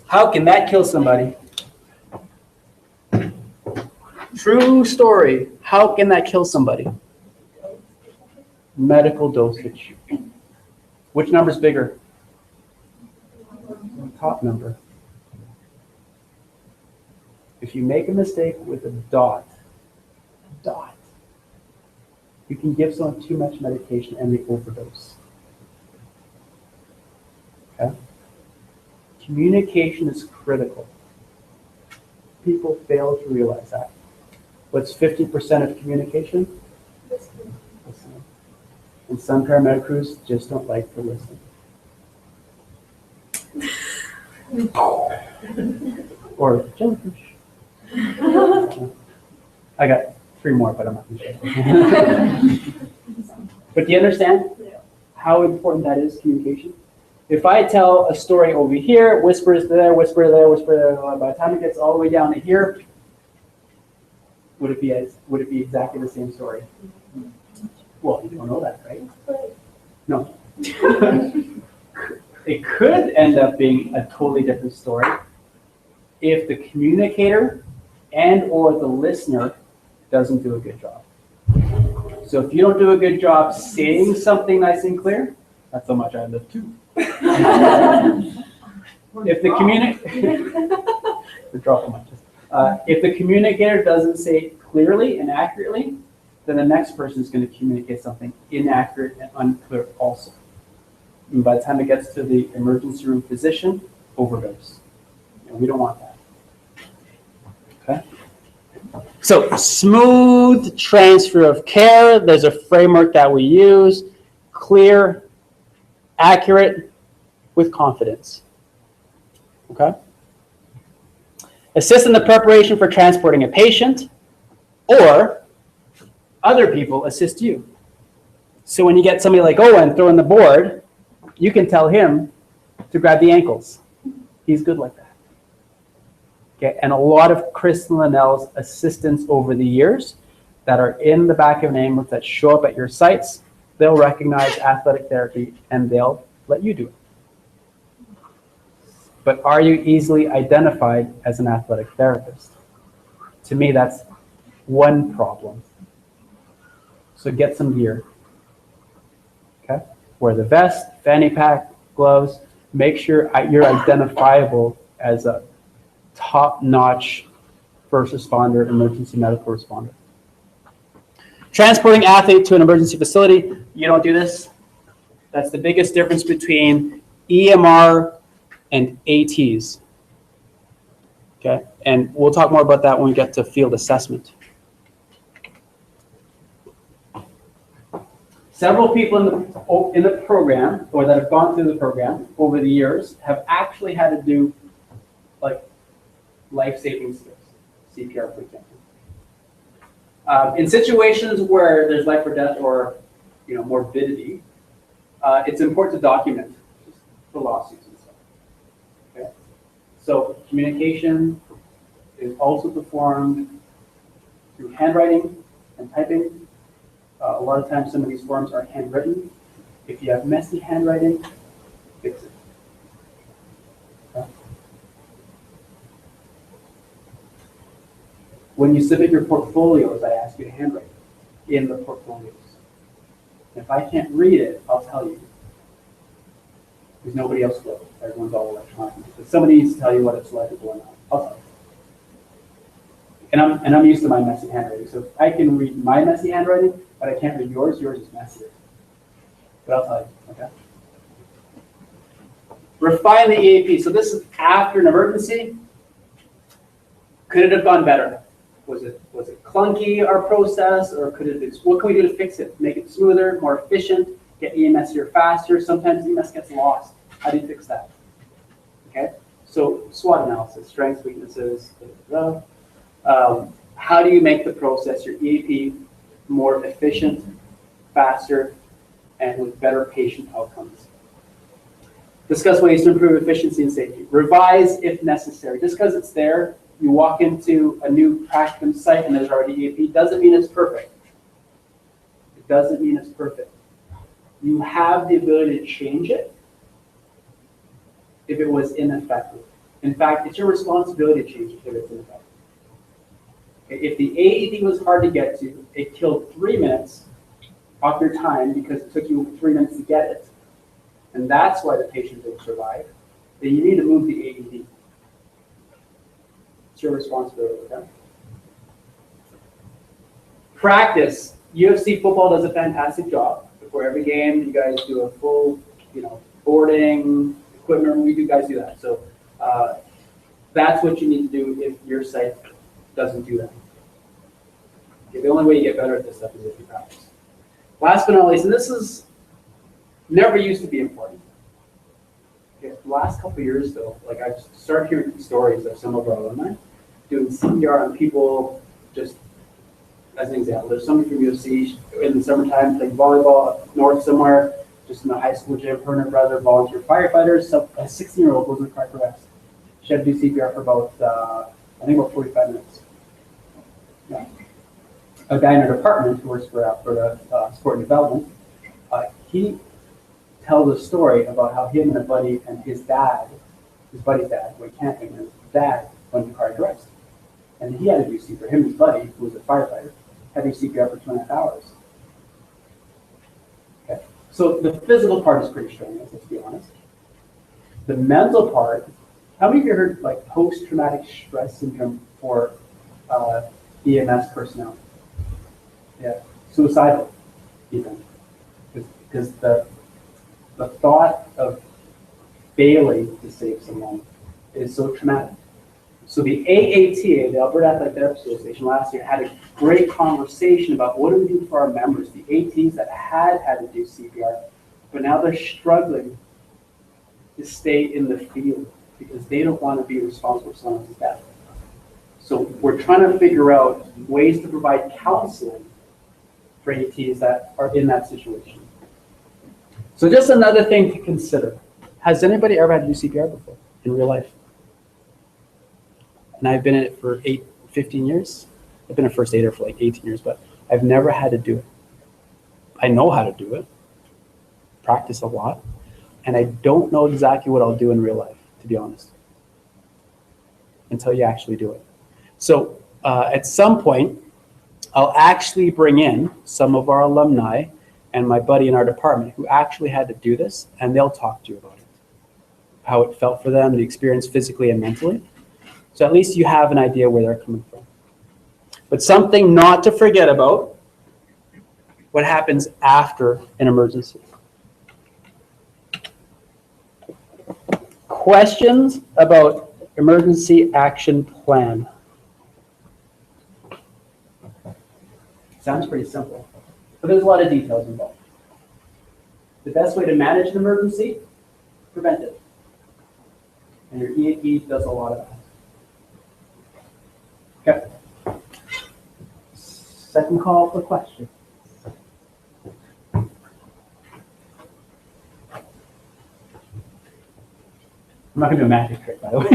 How can that kill somebody? True story. How can that kill somebody? Medical dosage. Which number's bigger? Top number. If you make a mistake with a dot, you can give someone too much medication and they overdose. Okay? Communication is critical. People fail to realize that. What's 50% of communication? Listening. And some paramedic crews just don't like to listen. Or jellyfish. I got 3 more, but I'm not going to share. But do you understand how important that is, communication? If I tell a story over here, whispers there, whisper there, whisper there, by the time it gets all the way down to here, would it be exactly the same story? Well, you don't know that, right? No. It could end up being a totally different story if the communicator and or the listener doesn't do a good job. So if you don't do a good job saying something nice and clear, that's how much I live too. If the if the communicator doesn't say it clearly and accurately, then the next person is going to communicate something inaccurate and unclear also. And by the time it gets to the emergency room physician, overdose. And we don't want that. Okay? So smooth transfer of care. There's a framework that we use. Clear, accurate, with confidence. Okay? Assist in the preparation for transporting a patient, or other people assist you. So when you get somebody like Owen throwing the board, you can tell him to grab the ankles. He's good like that. Okay, and a lot of Chris Linnell's assistants over the years that are in the back of an ambulance that show up at your sites, they'll recognize athletic therapy and they'll let you do it. But are you easily identified as an athletic therapist? To me, that's one problem. So get some gear. Okay? Wear the vest, fanny pack, gloves. Make sure you're identifiable as a top-notch first responder, emergency medical responder. Transporting athlete to an emergency facility. You don't do this. That's the biggest difference between EMR and ATs. Okay? And we'll talk more about that when we get to field assessment. Several people in the program, or that have gone through the program over the years, have actually had to do like life-saving skills, CPR, for example. In situations where there's life or death or morbidity, it's important to document the lawsuits and stuff. Okay, so communication is also performed through handwriting and typing. A lot of times some of these forms are handwritten. If you have messy handwriting, fix it. Okay. When you submit your portfolios, I ask you to handwrite in the portfolios. If I can't read it, I'll tell you. Because nobody else will. Everyone's all electronic. But somebody needs to tell you what it's legible or not. I'll tell you. And I'm used to my messy handwriting. So if I can read my messy handwriting, but I can't read yours is messier. But I'll tell you, okay? Refine the EAP. So this is after an emergency. Could it have gone better? Was it clunky, our process, or could it be, what can we do to fix it? Make it smoother, more efficient, get EMS here faster. Sometimes EMS gets lost. How do you fix that? Okay? So SWOT analysis, strengths, weaknesses, how do you make the process, your EAP, more efficient, faster, and with better patient outcomes? Discuss ways to improve efficiency and safety. Revise if necessary. Just because it's there, you walk into a new practicum site and there's already EAP, doesn't mean it's perfect. It doesn't mean it's perfect. You have the ability to change it if it was ineffective. In fact, it's your responsibility to change it if it's ineffective. If the AED was hard to get to, it killed 3 minutes off your time because it took you 3 minutes to get it. And that's why the patient didn't survive. Then you need to move the AED. It's your responsibility, okay? Practice. UFC football does a fantastic job. Before every game, you guys do a full, boarding, equipment review. You guys do that. So that's what you need to do if your site doesn't do that. Okay, the only way you get better at this stuff is if you practice. Last but not least, and this is never used to be important. Okay, the last couple of years though, like I've started hearing stories of some of our alumni doing CPR on people. Just as an example, there's somebody from UFC in the summertime playing volleyball up north somewhere, just in the high school gym. Her and her brother, volunteer firefighters. So a 16-year-old goes in cardiac arrest. She had to do CPR for about, I think about 45 minutes. Yeah. A guy in her department who works for the sport and development, he tells a story about how him and a buddy and his buddy's dad, who can't think of his dad, went to cardiac arrest. And he had to do CPR. Him and his buddy, who was a firefighter, had to do CPR for 2.5 hours. Okay. So the physical part is pretty strenuous, let's be honest. The mental part, how many of you heard like post-traumatic stress syndrome for EMS personnel? Yeah, suicidal even. Because the thought of failing to save someone is so traumatic. So the AATA, the Alberta Athletic Therapy Association, last year had a great conversation about what do we do for our members, the ATs that had to do CPR, but now they're struggling to stay in the field because they don't want to be responsible for someone's death. So we're trying to figure out ways to provide counseling for ATs that are in that situation. So just another thing to consider. Has anybody ever had to do CPR before in real life? And I've been in it for 15 years. I've been a first aider for like 18 years, but I've never had to do it. I know how to do it, practice a lot, and I don't know exactly what I'll do in real life, to be honest, until you actually do it. So at some point, I'll actually bring in some of our alumni and my buddy in our department who actually had to do this, and they'll talk to you about it, how it felt for them, the experience physically and mentally. So at least you have an idea where they're coming from. But something not to forget about, what happens after an emergency. Questions about emergency action plan. Sounds pretty simple, but there's a lot of details involved. The best way to manage an emergency, prevent it. And your EAP does a lot of that. Okay. Second call for questions. I'm not going to do a magic trick, by the way.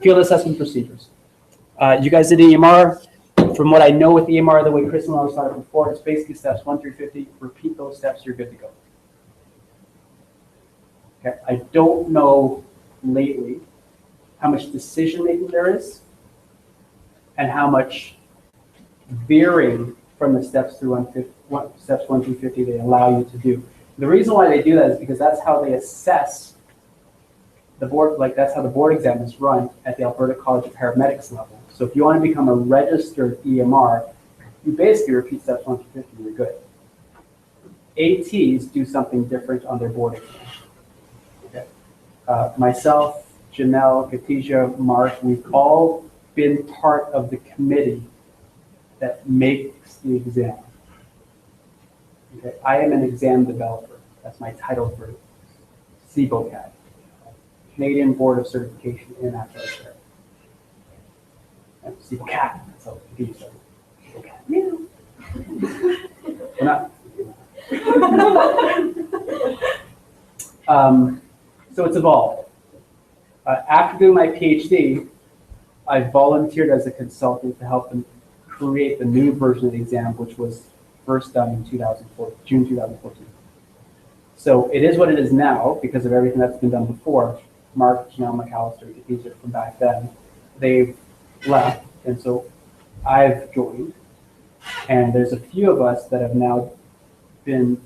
Field assessment procedures. You guys did EMR. From what I know with EMR, the way Chris and I was talking before, it's basically steps 1 through 50. Repeat those steps, you're good to go. Okay. I don't know lately how much decision making there is and how much veering from the steps through steps 1 through 50 they allow you to do. The reason why they do that is because that's how they assess the board, like that's how the board exam is run at the Alberta College of Paramedics level. So if you want to become a registered EMR, you basically repeat steps 1 through 50, you're good. ATs do something different on their board exam. Okay. Myself, Janelle, Khadijah, Mark, we've all been part of the committee that makes the exam. Okay. I am an exam developer. That's my title for CBOCAT, Canadian Board of Certification in Athletic Care. CBOCAT, so CBOCAT. Yeah. We're not. So it's evolved. After doing my PhD, I volunteered as a consultant to help them create the new version of the exam, which was first done in June 2014. So it is what it is now because of everything that's been done before. Mark, Janelle, McAllister, Khadijah from back then. they've left, and so I've joined. And there's a few of us that have now been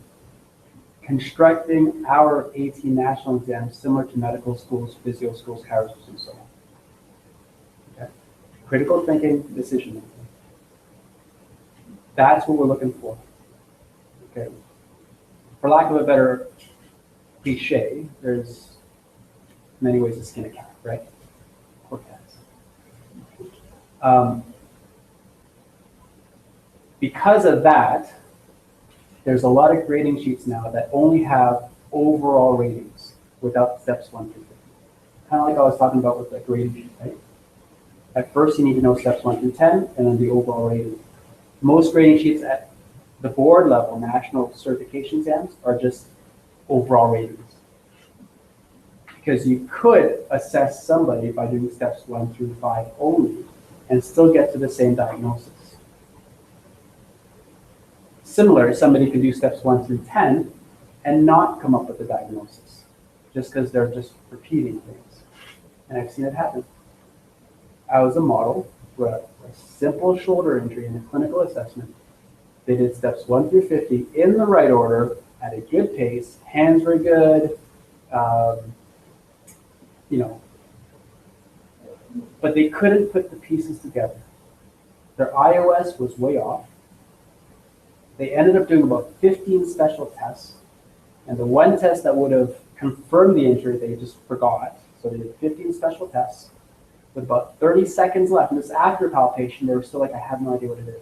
constructing our AT national exams similar to medical schools, physio schools, chiro schools, and so on. Okay. Critical thinking, decision making. That's what we're looking for. Okay. For lack of a better cliche, there's many ways to skin a cat, right? Or cats. Because of that, there's a lot of grading sheets now that only have overall ratings without steps 1 through 50. Kind of like I was talking about with the grading sheet, right? At first, you need to know steps 1 through 10, and then the overall rating. Most grading sheets at the board level, national certification exams, are just overall ratings. Because you could assess somebody by doing steps 1 through 5 only and still get to the same diagnosis. Similar, somebody can do steps 1 through 10 and not come up with a diagnosis just because they're just repeating things. And I've seen it happen. I was a model for a simple shoulder injury in a clinical assessment. They did steps 1 through 50 in the right order at a good pace. Hands were good, but they couldn't put the pieces together. Their iOS was way off. They ended up doing about 15 special tests, and the one test that would have confirmed the injury, they just forgot. So they did 15 special tests with about 30 seconds left. And this after palpation, they were still like, I have no idea what it is.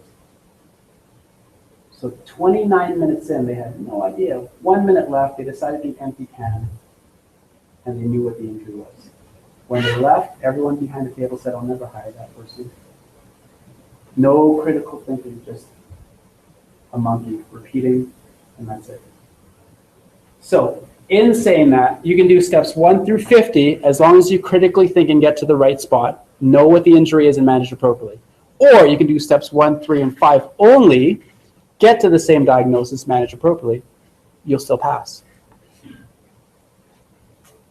So 29 minutes in, they had no idea. 1 minute left, they decided to empty can, and they knew what the injury was. When they left, everyone behind the table said, I'll never hire that person. No critical thinking, just a monkey repeating, and that's it. So in saying that, you can do steps 1 through 50 as long as you critically think and get to the right spot, know what the injury is and manage appropriately. Or you can do steps 1, 3, and 5 only, get to the same diagnosis, manage appropriately. You'll still pass.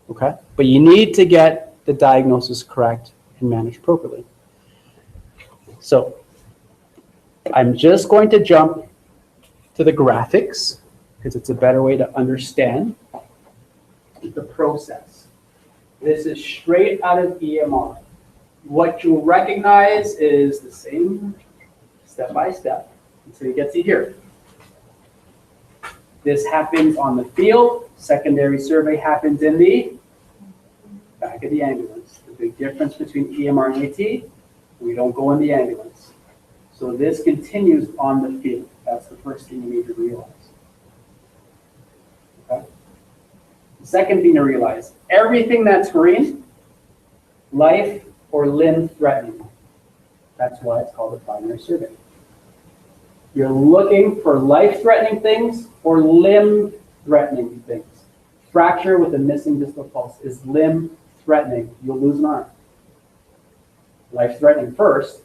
Okay? But you need to get the diagnosis correct and manage appropriately. So I'm just going to jump to the graphics because it's a better way to understand the process. This is straight out of EMR. What you'll recognize is the same step by step until you get to here. This happens on the field. Secondary survey happens in the back of the ambulance. The big difference between EMR and AT, we don't go in the ambulance. So this continues on the field. That's the first thing you need to realize. Okay? The second thing to realize, everything that's green, life or limb threatening. That's why it's called a primary survey. You're looking for life-threatening things or limb-threatening things. Fracture with a missing distal pulse is limb-threatening. You'll lose an arm. Life-threatening first,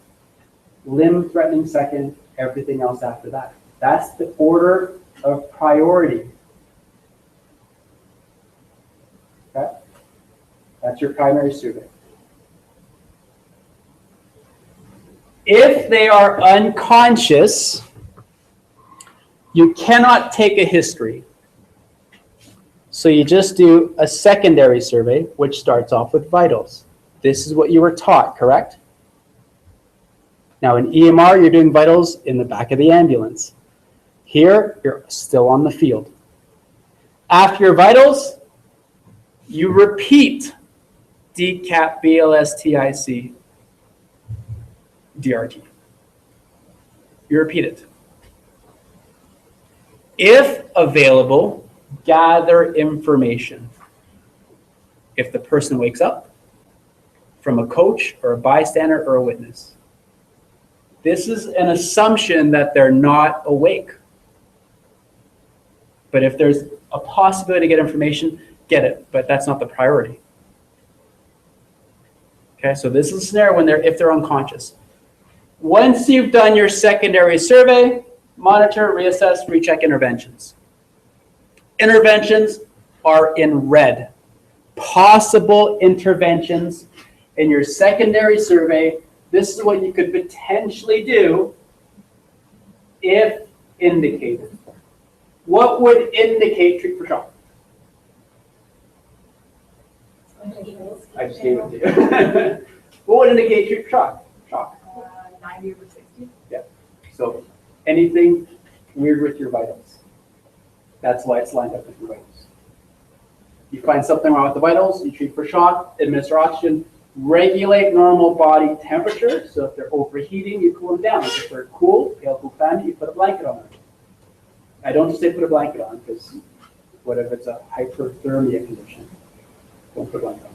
limb-threatening second, everything else after that. That's the order of priority. Okay? That's your primary survey. If they are unconscious, you cannot take a history. So you just do a secondary survey, which starts off with vitals. This is what you were taught, correct? Now in EMR, you're doing vitals in the back of the ambulance. Here, you're still on the field. After your vitals, you repeat DCAP, BLS, TIC, DRT. You repeat it. If available, gather information. If the person wakes up, from a coach or a bystander or a witness. This is an assumption that they're not awake. But if there's a possibility to get information, get it, but that's not the priority. Okay, so this is a scenario when if they're unconscious. Once you've done your secondary survey, monitor, reassess, recheck interventions. Interventions are in red. Possible interventions in your secondary survey, this is what you could potentially do if indicated. What would indicate treat for shock? I just gave it to you. What would indicate treat for shock? Shock. 90 over 60. So anything weird with your vitals. That's why it's lined up with your vitals. You find something wrong with the vitals, you treat for shock, administer oxygen, regulate normal body temperature. So if they're overheating, you cool them down. If they're cool, pale cool climate, you put a blanket on them. I don't just say put a blanket on, because what if it's a hyperthermia condition? Don't put a blanket on.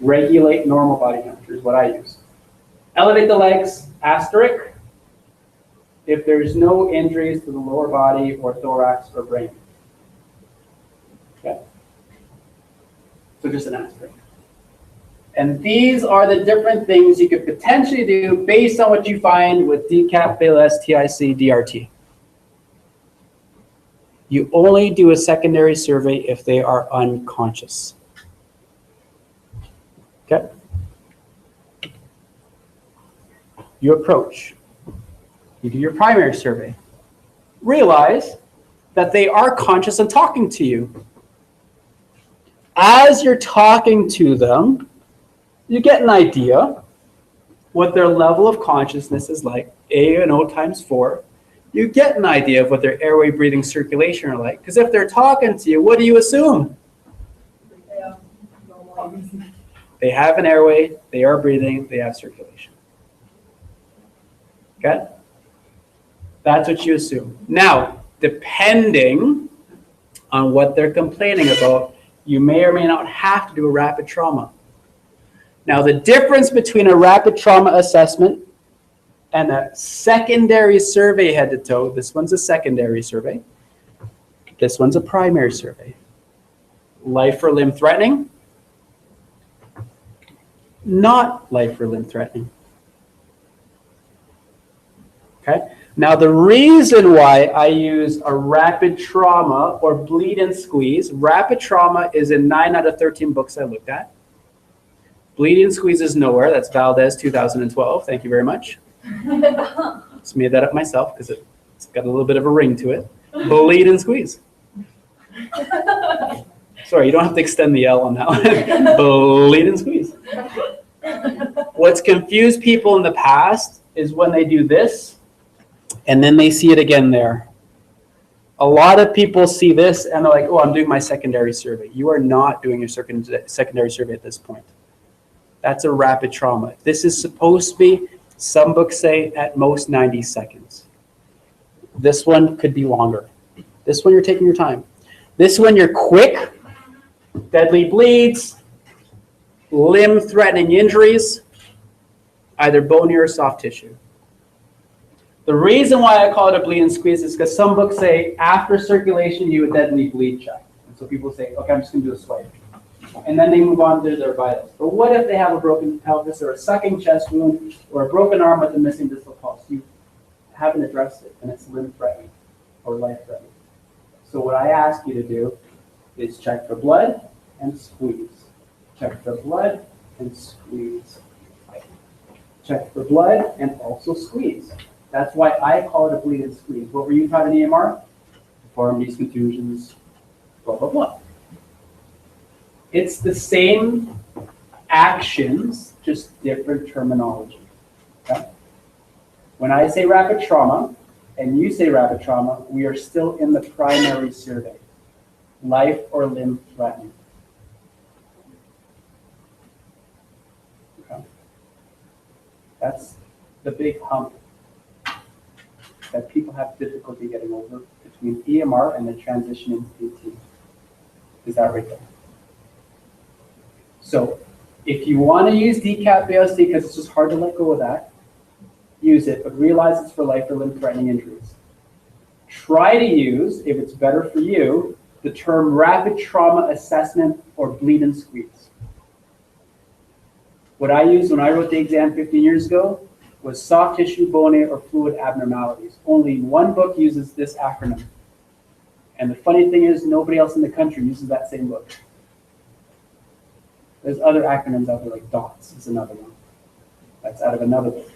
Regulate normal body temperature is what I use. Elevate the legs, asterisk, if there's no injuries to the lower body or thorax or brain. Okay. So just an asterisk. And these are the different things you could potentially do based on what you find with DCAP, BLS, TIC, DRT. You only do a secondary survey if they are unconscious. Okay? You approach. You do your primary survey. Realize that they are conscious and talking to you. As you're talking to them, you get an idea what their level of consciousness is like, A and O times 4. You get an idea of what their airway, breathing, circulation are like. Because if they're talking to you, what do you assume? They have an airway, they are breathing, they have circulation. Okay? That's what you assume. Now, depending on what they're complaining about, you may or may not have to do a rapid trauma. Now, the difference between a rapid trauma assessment and a secondary survey head to toe, this one's a secondary survey, this one's a primary survey. Life or limb threatening, not life or limb threatening. Okay? Now, the reason why I use a rapid trauma or bleed and squeeze, rapid trauma is in 9 out of 13 books I looked at. Bleed and squeeze is nowhere. That's Valdez 2012. Thank you very much. Just made that up myself because it's got a little bit of a ring to it. Bleed and squeeze. Sorry, you don't have to extend the L on that one. Bleed and squeeze. What's confused people in the past is when they do this and then they see it again there. A lot of people see this and they're like, oh, I'm doing my secondary survey. You are not doing your secondary survey at this point. That's a rapid trauma. This is supposed to be, some books say, at most 90 seconds. This one could be longer. This one you're taking your time. This one you're quick, deadly bleeds, limb-threatening injuries, either bony or soft tissue. The reason why I call it a bleed and squeeze is because some books say after circulation you would deadly bleed check. And so people say, okay, I'm just going to do a swipe. And then they move on to their vitals. But what if they have a broken pelvis or a sucking chest wound or a broken arm with a missing distal pulse? You haven't addressed it, and it's limb-threatening or life-threatening. So what I ask you to do is check for blood and squeeze. Check for blood and squeeze. Check for blood and also squeeze. That's why I call it a bleed and squeeze. What were you taught in EMR? Deformities, contusions, blah, blah, blah. It's the same actions, just different terminology. Okay? When I say rapid trauma and you say rapid trauma, we are still in the primary survey. Life or limb threatening. Okay? That's the big hump that people have difficulty getting over between EMR and the transition into PT. Is that right there? So if you want to use DCAP BLST because it's just hard to let go of that, use it, but realize it's for life or limb-threatening injuries. Try to use, if it's better for you, the term rapid trauma assessment or bleed and squeeze. What I used when I wrote the exam 15 years ago was soft tissue, bony, or fluid abnormalities. Only one book uses this acronym. And the funny thing is, nobody else in the country uses that same book. There's other acronyms out there like DOTS is another one. That's out of another book.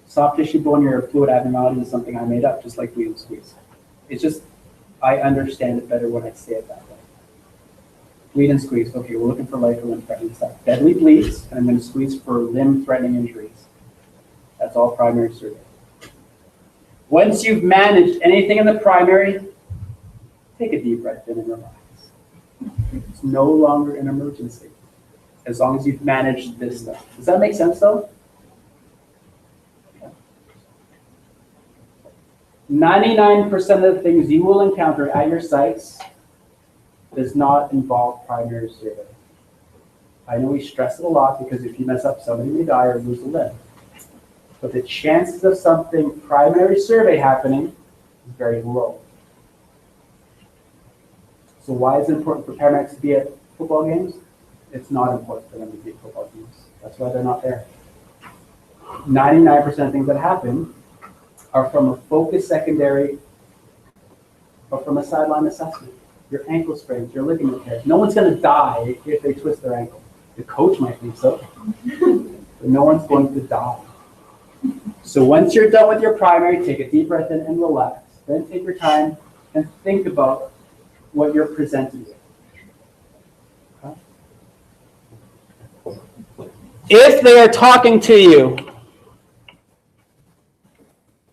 Soft tissue bone or fluid abnormality is something I made up, just like bleed and squeeze. It's just, I understand it better when I say it that way. Bleed and squeeze. Okay, we're looking for life or limb-threatening stuff. Deadly bleeds, and I'm going to squeeze for limb-threatening injuries. That's all primary survey. Once you've managed anything in the primary, take a deep breath in and relax. It's no longer an emergency, as long as you've managed this stuff. Does that make sense, though? 99% of the things you will encounter at your sites does not involve primary survey. I know we stress it a lot because if you mess up, somebody may die or lose a limb. But the chances of something primary survey happening is very low. So why is it important for paramedics to be at football games? It's not important for them to be at football games. That's why they're not there. 99% of things that happen are from a focused secondary or from a sideline assessment. Your ankle sprains, your ligament tears. No one's going to die if they twist their ankle. The coach might think so, but no one's going to die. So once you're done with your primary, take a deep breath in and relax. Then take your time and think about what you're presenting with. Okay? If they are talking to you,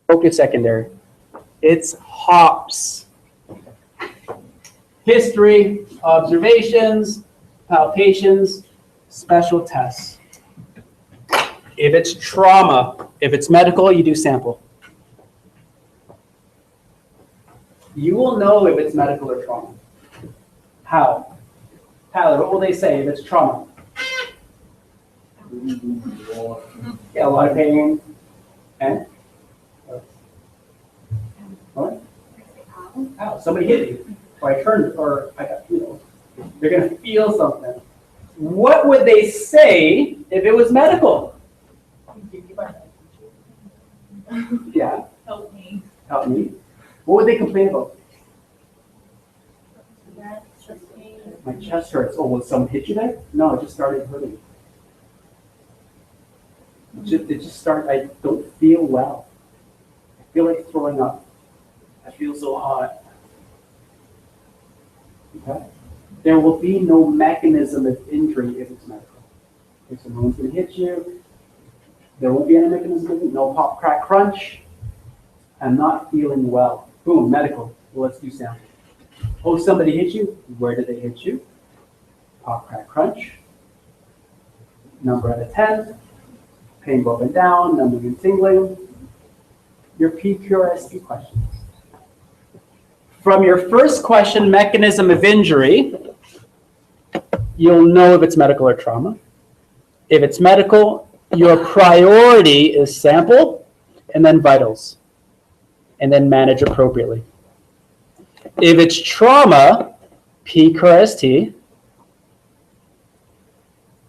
focus secondary. It's HOPS. History, observations, palpations, special tests. If it's trauma, if it's medical, you do sample. You will know if it's medical or trauma. How? Tyler, what will they say if it's trauma? Yeah, a lot of pain. And? What? Ow, somebody hit you. Or I turned, or I got, you're going to feel something. What would they say if it was medical? Yeah. Help me. Help me. What would they complain about? My chest hurts. Oh, will someone hit you there? No, it just started hurting. It just started, I don't feel well. I feel like throwing up. I feel so hot. Okay? There will be no mechanism of injury if it's medical. If someone's going to hit you, there won't be any mechanism of injury. No pop, crack, crunch. I'm not feeling well. Boom, medical. Well, let's do sample. Oh, somebody hit you? Where did they hit you? Pop, crack, crunch. Number out of 10. Pain go up and down, numbing and tingling. Your PQRST questions. From your first question, mechanism of injury, you'll know if it's medical or trauma. If it's medical, your priority is sample and then vitals, and then manage appropriately. If it's trauma, PQRST,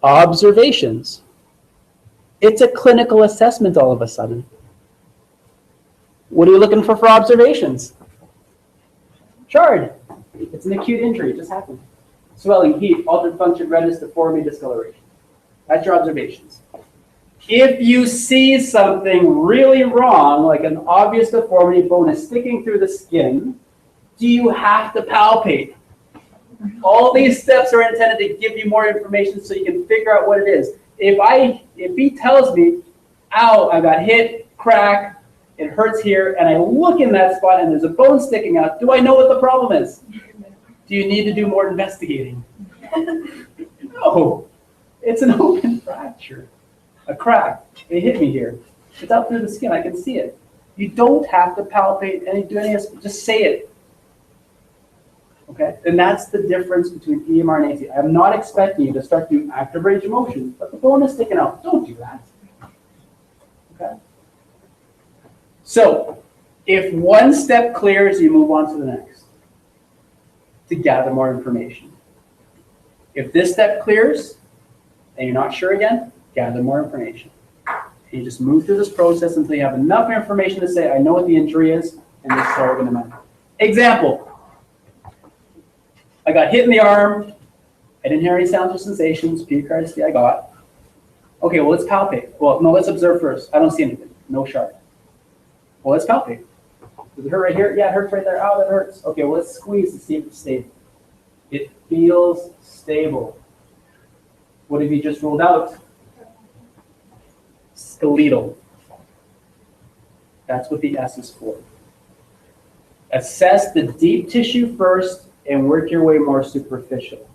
observations. It's a clinical assessment all of a sudden. What are you looking for observations? Shard. It's an acute injury. It just happened. Swelling, heat, altered function, redness, deformity, discoloration. That's your observations. If you see something really wrong, like an obvious deformity, bone is sticking through the skin, do you have to palpate? All these steps are intended to give you more information so you can figure out what it is. If he tells me, ow, I got hit, crack, it hurts here, and I look in that spot and there's a bone sticking out, do I know what the problem is? Do you need to do more investigating? No. It's an open fracture. A crack. It hit me here. It's out through the skin. I can see it. You don't have to palpate and do any of this. Just say it. Okay? And that's the difference between EMR and AT. I'm not expecting you to start doing active range of motion, but the bone is sticking out. Don't do that. Okay? So, if one step clears, you move on to the next to gather more information. If this step clears and you're not sure again, gather more information. And you just move through this process until you have enough information to say, I know what the injury is, and this is how we're going to manage it. Example. I got hit in the arm. I didn't hear any sounds or sensations. P-cards, I got. Okay, well, let's palpate. Well, no, let's observe first. I don't see anything. No sharp. Well, let's palpate. Does it hurt right here? Yeah, it hurts right there. Oh, that hurts. Okay, well, let's squeeze to see if it's stable. It feels stable. What have you just ruled out? Skeletal. That's what the S is for. Assess the deep tissue first and work your way more superficial.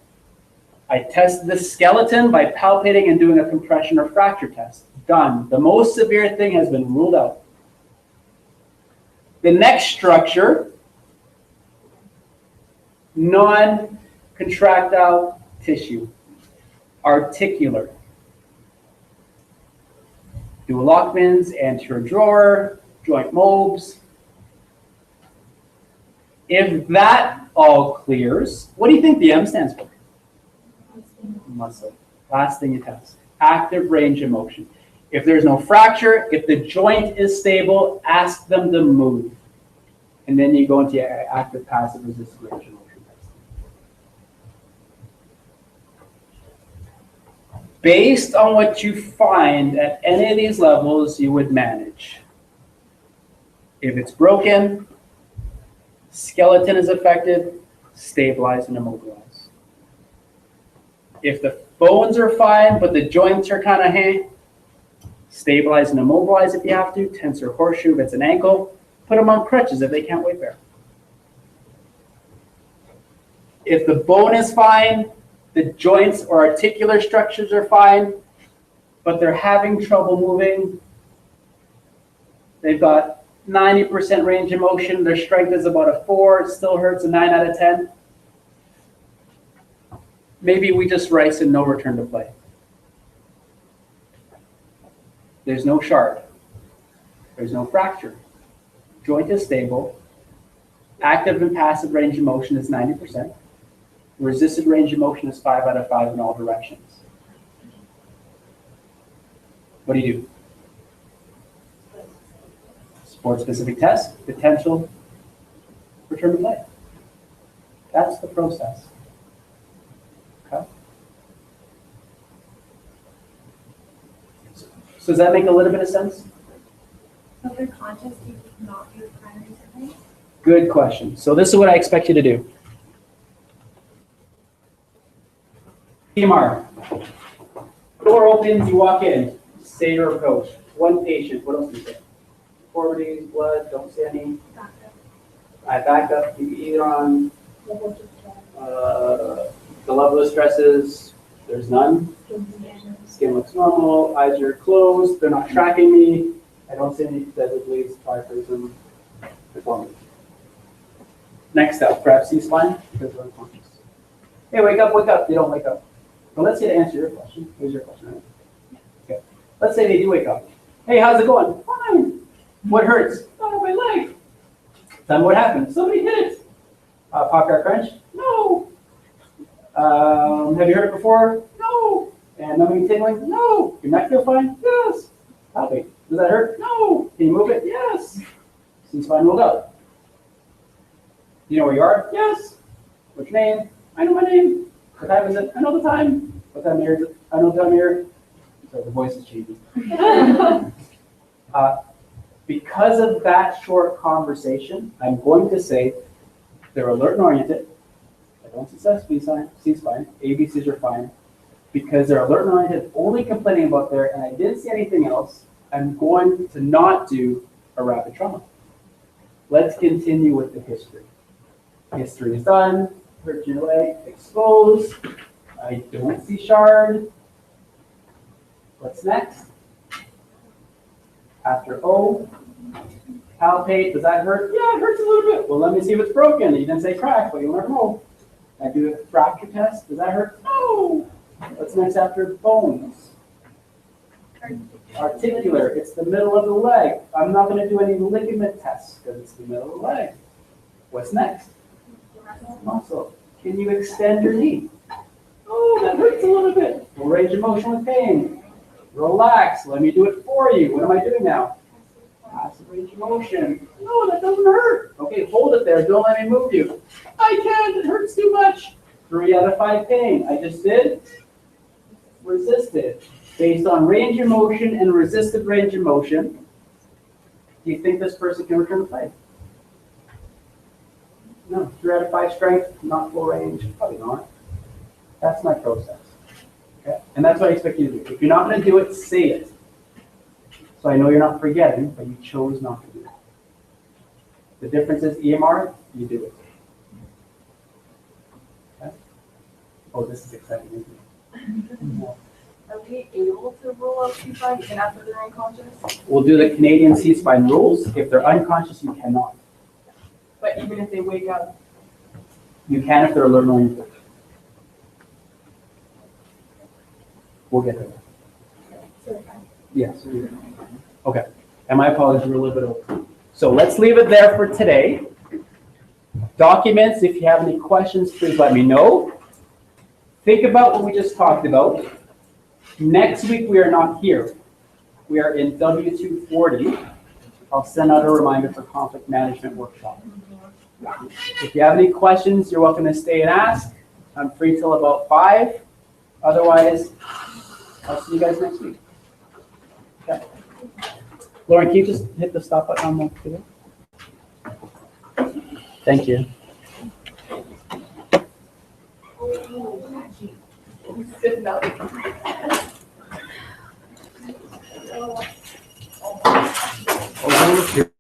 I tested the skeleton by palpating and doing a compression or fracture test. Done. The most severe thing has been ruled out. The next structure, non-contractile tissue, articular. Do Lockman's, anterior drawer, joint mobs. If that all clears, what do you think the M stands for? Muscle. Last thing you test. Active range of motion. If there's no fracture, if the joint is stable, ask them to move. And then you go into your active passive resistant range of motion test. Based on what you find at any of these levels, you would manage. If it's broken, skeleton is affected, stabilize and immobilize. If the bones are fine, but the joints are kind of stabilize and immobilize if you have to, tensor horseshoe if it's an ankle, put them on crutches if they can't weight bear. If the bone is fine, the joints or articular structures are fine, but they're having trouble moving, they've got 90% range of motion, their strength is about a 4, it still hurts a 9 out of 10. Maybe we just rice and no return to play. There's no shard. There's no fracture. Joint is stable. Active and passive range of motion is 90%. Resisted range of motion is 5 out of 5 in all directions. What do you do? Sport-specific test, potential, return to play. That's the process. Okay. So does that make a little bit of sense? So if they're conscious, you cannot do primary surgery? Good question. So this is what I expect you to do. EMR. Door opens, you walk in. Say your approach. One patient. What else do you say? Deformities, blood, don't see any. I back up. You either on the level of stresses. There's none. Skin looks normal. Eyes are closed. They're not tracking me. I don't see any deadly bleeds, triprism, deformity. Next up, grab C-spine because we're unconscious. Hey, wake up, wake up. They don't wake up. Well, let's say to answer your question. Here's your question, right? Okay. Let's say they do wake up. Hey, how's it going? Fine. What hurts? Oh, my leg. Tell me what happened. Somebody hit it. Pop guard crunch? No. Have you heard it before? No. And numbing and tingling? No. Your neck feel fine? Yes. Happy. Does that hurt? No. Can you move it? Yes. C-spine rolled up. You know where you are? Yes. What's your name? I know my name. What time is it? I know the time. What time of year is it? I know the time of year. So the voice is changing. Because of that short conversation, I'm going to say they're alert and oriented. I don't success C-spine. ABCs are fine. Because they're alert and oriented, only complaining about there, and I didn't see anything else, I'm going to not do a rapid trauma. Let's continue with the history. History is done. Hurt your leg, exposed. I don't see shard. What's next? After O, palpate. Does that hurt? Yeah, it hurts a little bit. Well, let me see if it's broken. You didn't say crack, but you'll never know. I do a fracture test. Does that hurt? No. What's next after bones? Articular. It's the middle of the leg. I'm not going to do any ligament tests because it's the middle of the leg. What's next? Muscle. Can you extend your knee? Oh, that hurts a little bit. Full range of motion with pain. Relax. Let me do it for you. What am I doing now? Passive range of motion. No, that doesn't hurt. Okay, hold it there. Don't let me move you. I can't. It hurts too much. 3 out of 5 paying. I just did resisted. Based on range of motion and resisted range of motion, do you think this person can return the play? No, 3 out of 5 strength, not full range, probably not. That's my process. Okay? And that's what I expect you to do. If you're not going to do it, say it. So I know you're not forgetting, but you chose not to do it. The difference is EMR, you do it. Okay? Oh, this is exciting, isn't it? Are we able to rule out C5 even after they're unconscious? We'll do the Canadian C-spine rules. If they're unconscious, you cannot. But even if they wake up, You can if they're alert knowing. We'll get there. Yes. Okay. And my apologies, we're a little bit over. So let's leave it there for today. Documents, if you have any questions, please let me know. Think about what we just talked about. Next week, we are not here. We are in W240. I'll send out a reminder for conflict management workshop. If you have any questions, you're welcome to stay and ask. I'm free till about 5. Otherwise, I'll see you guys next week. Okay. Lauren, can you just hit the stop button on the video? Thank you. sitting up. Oh,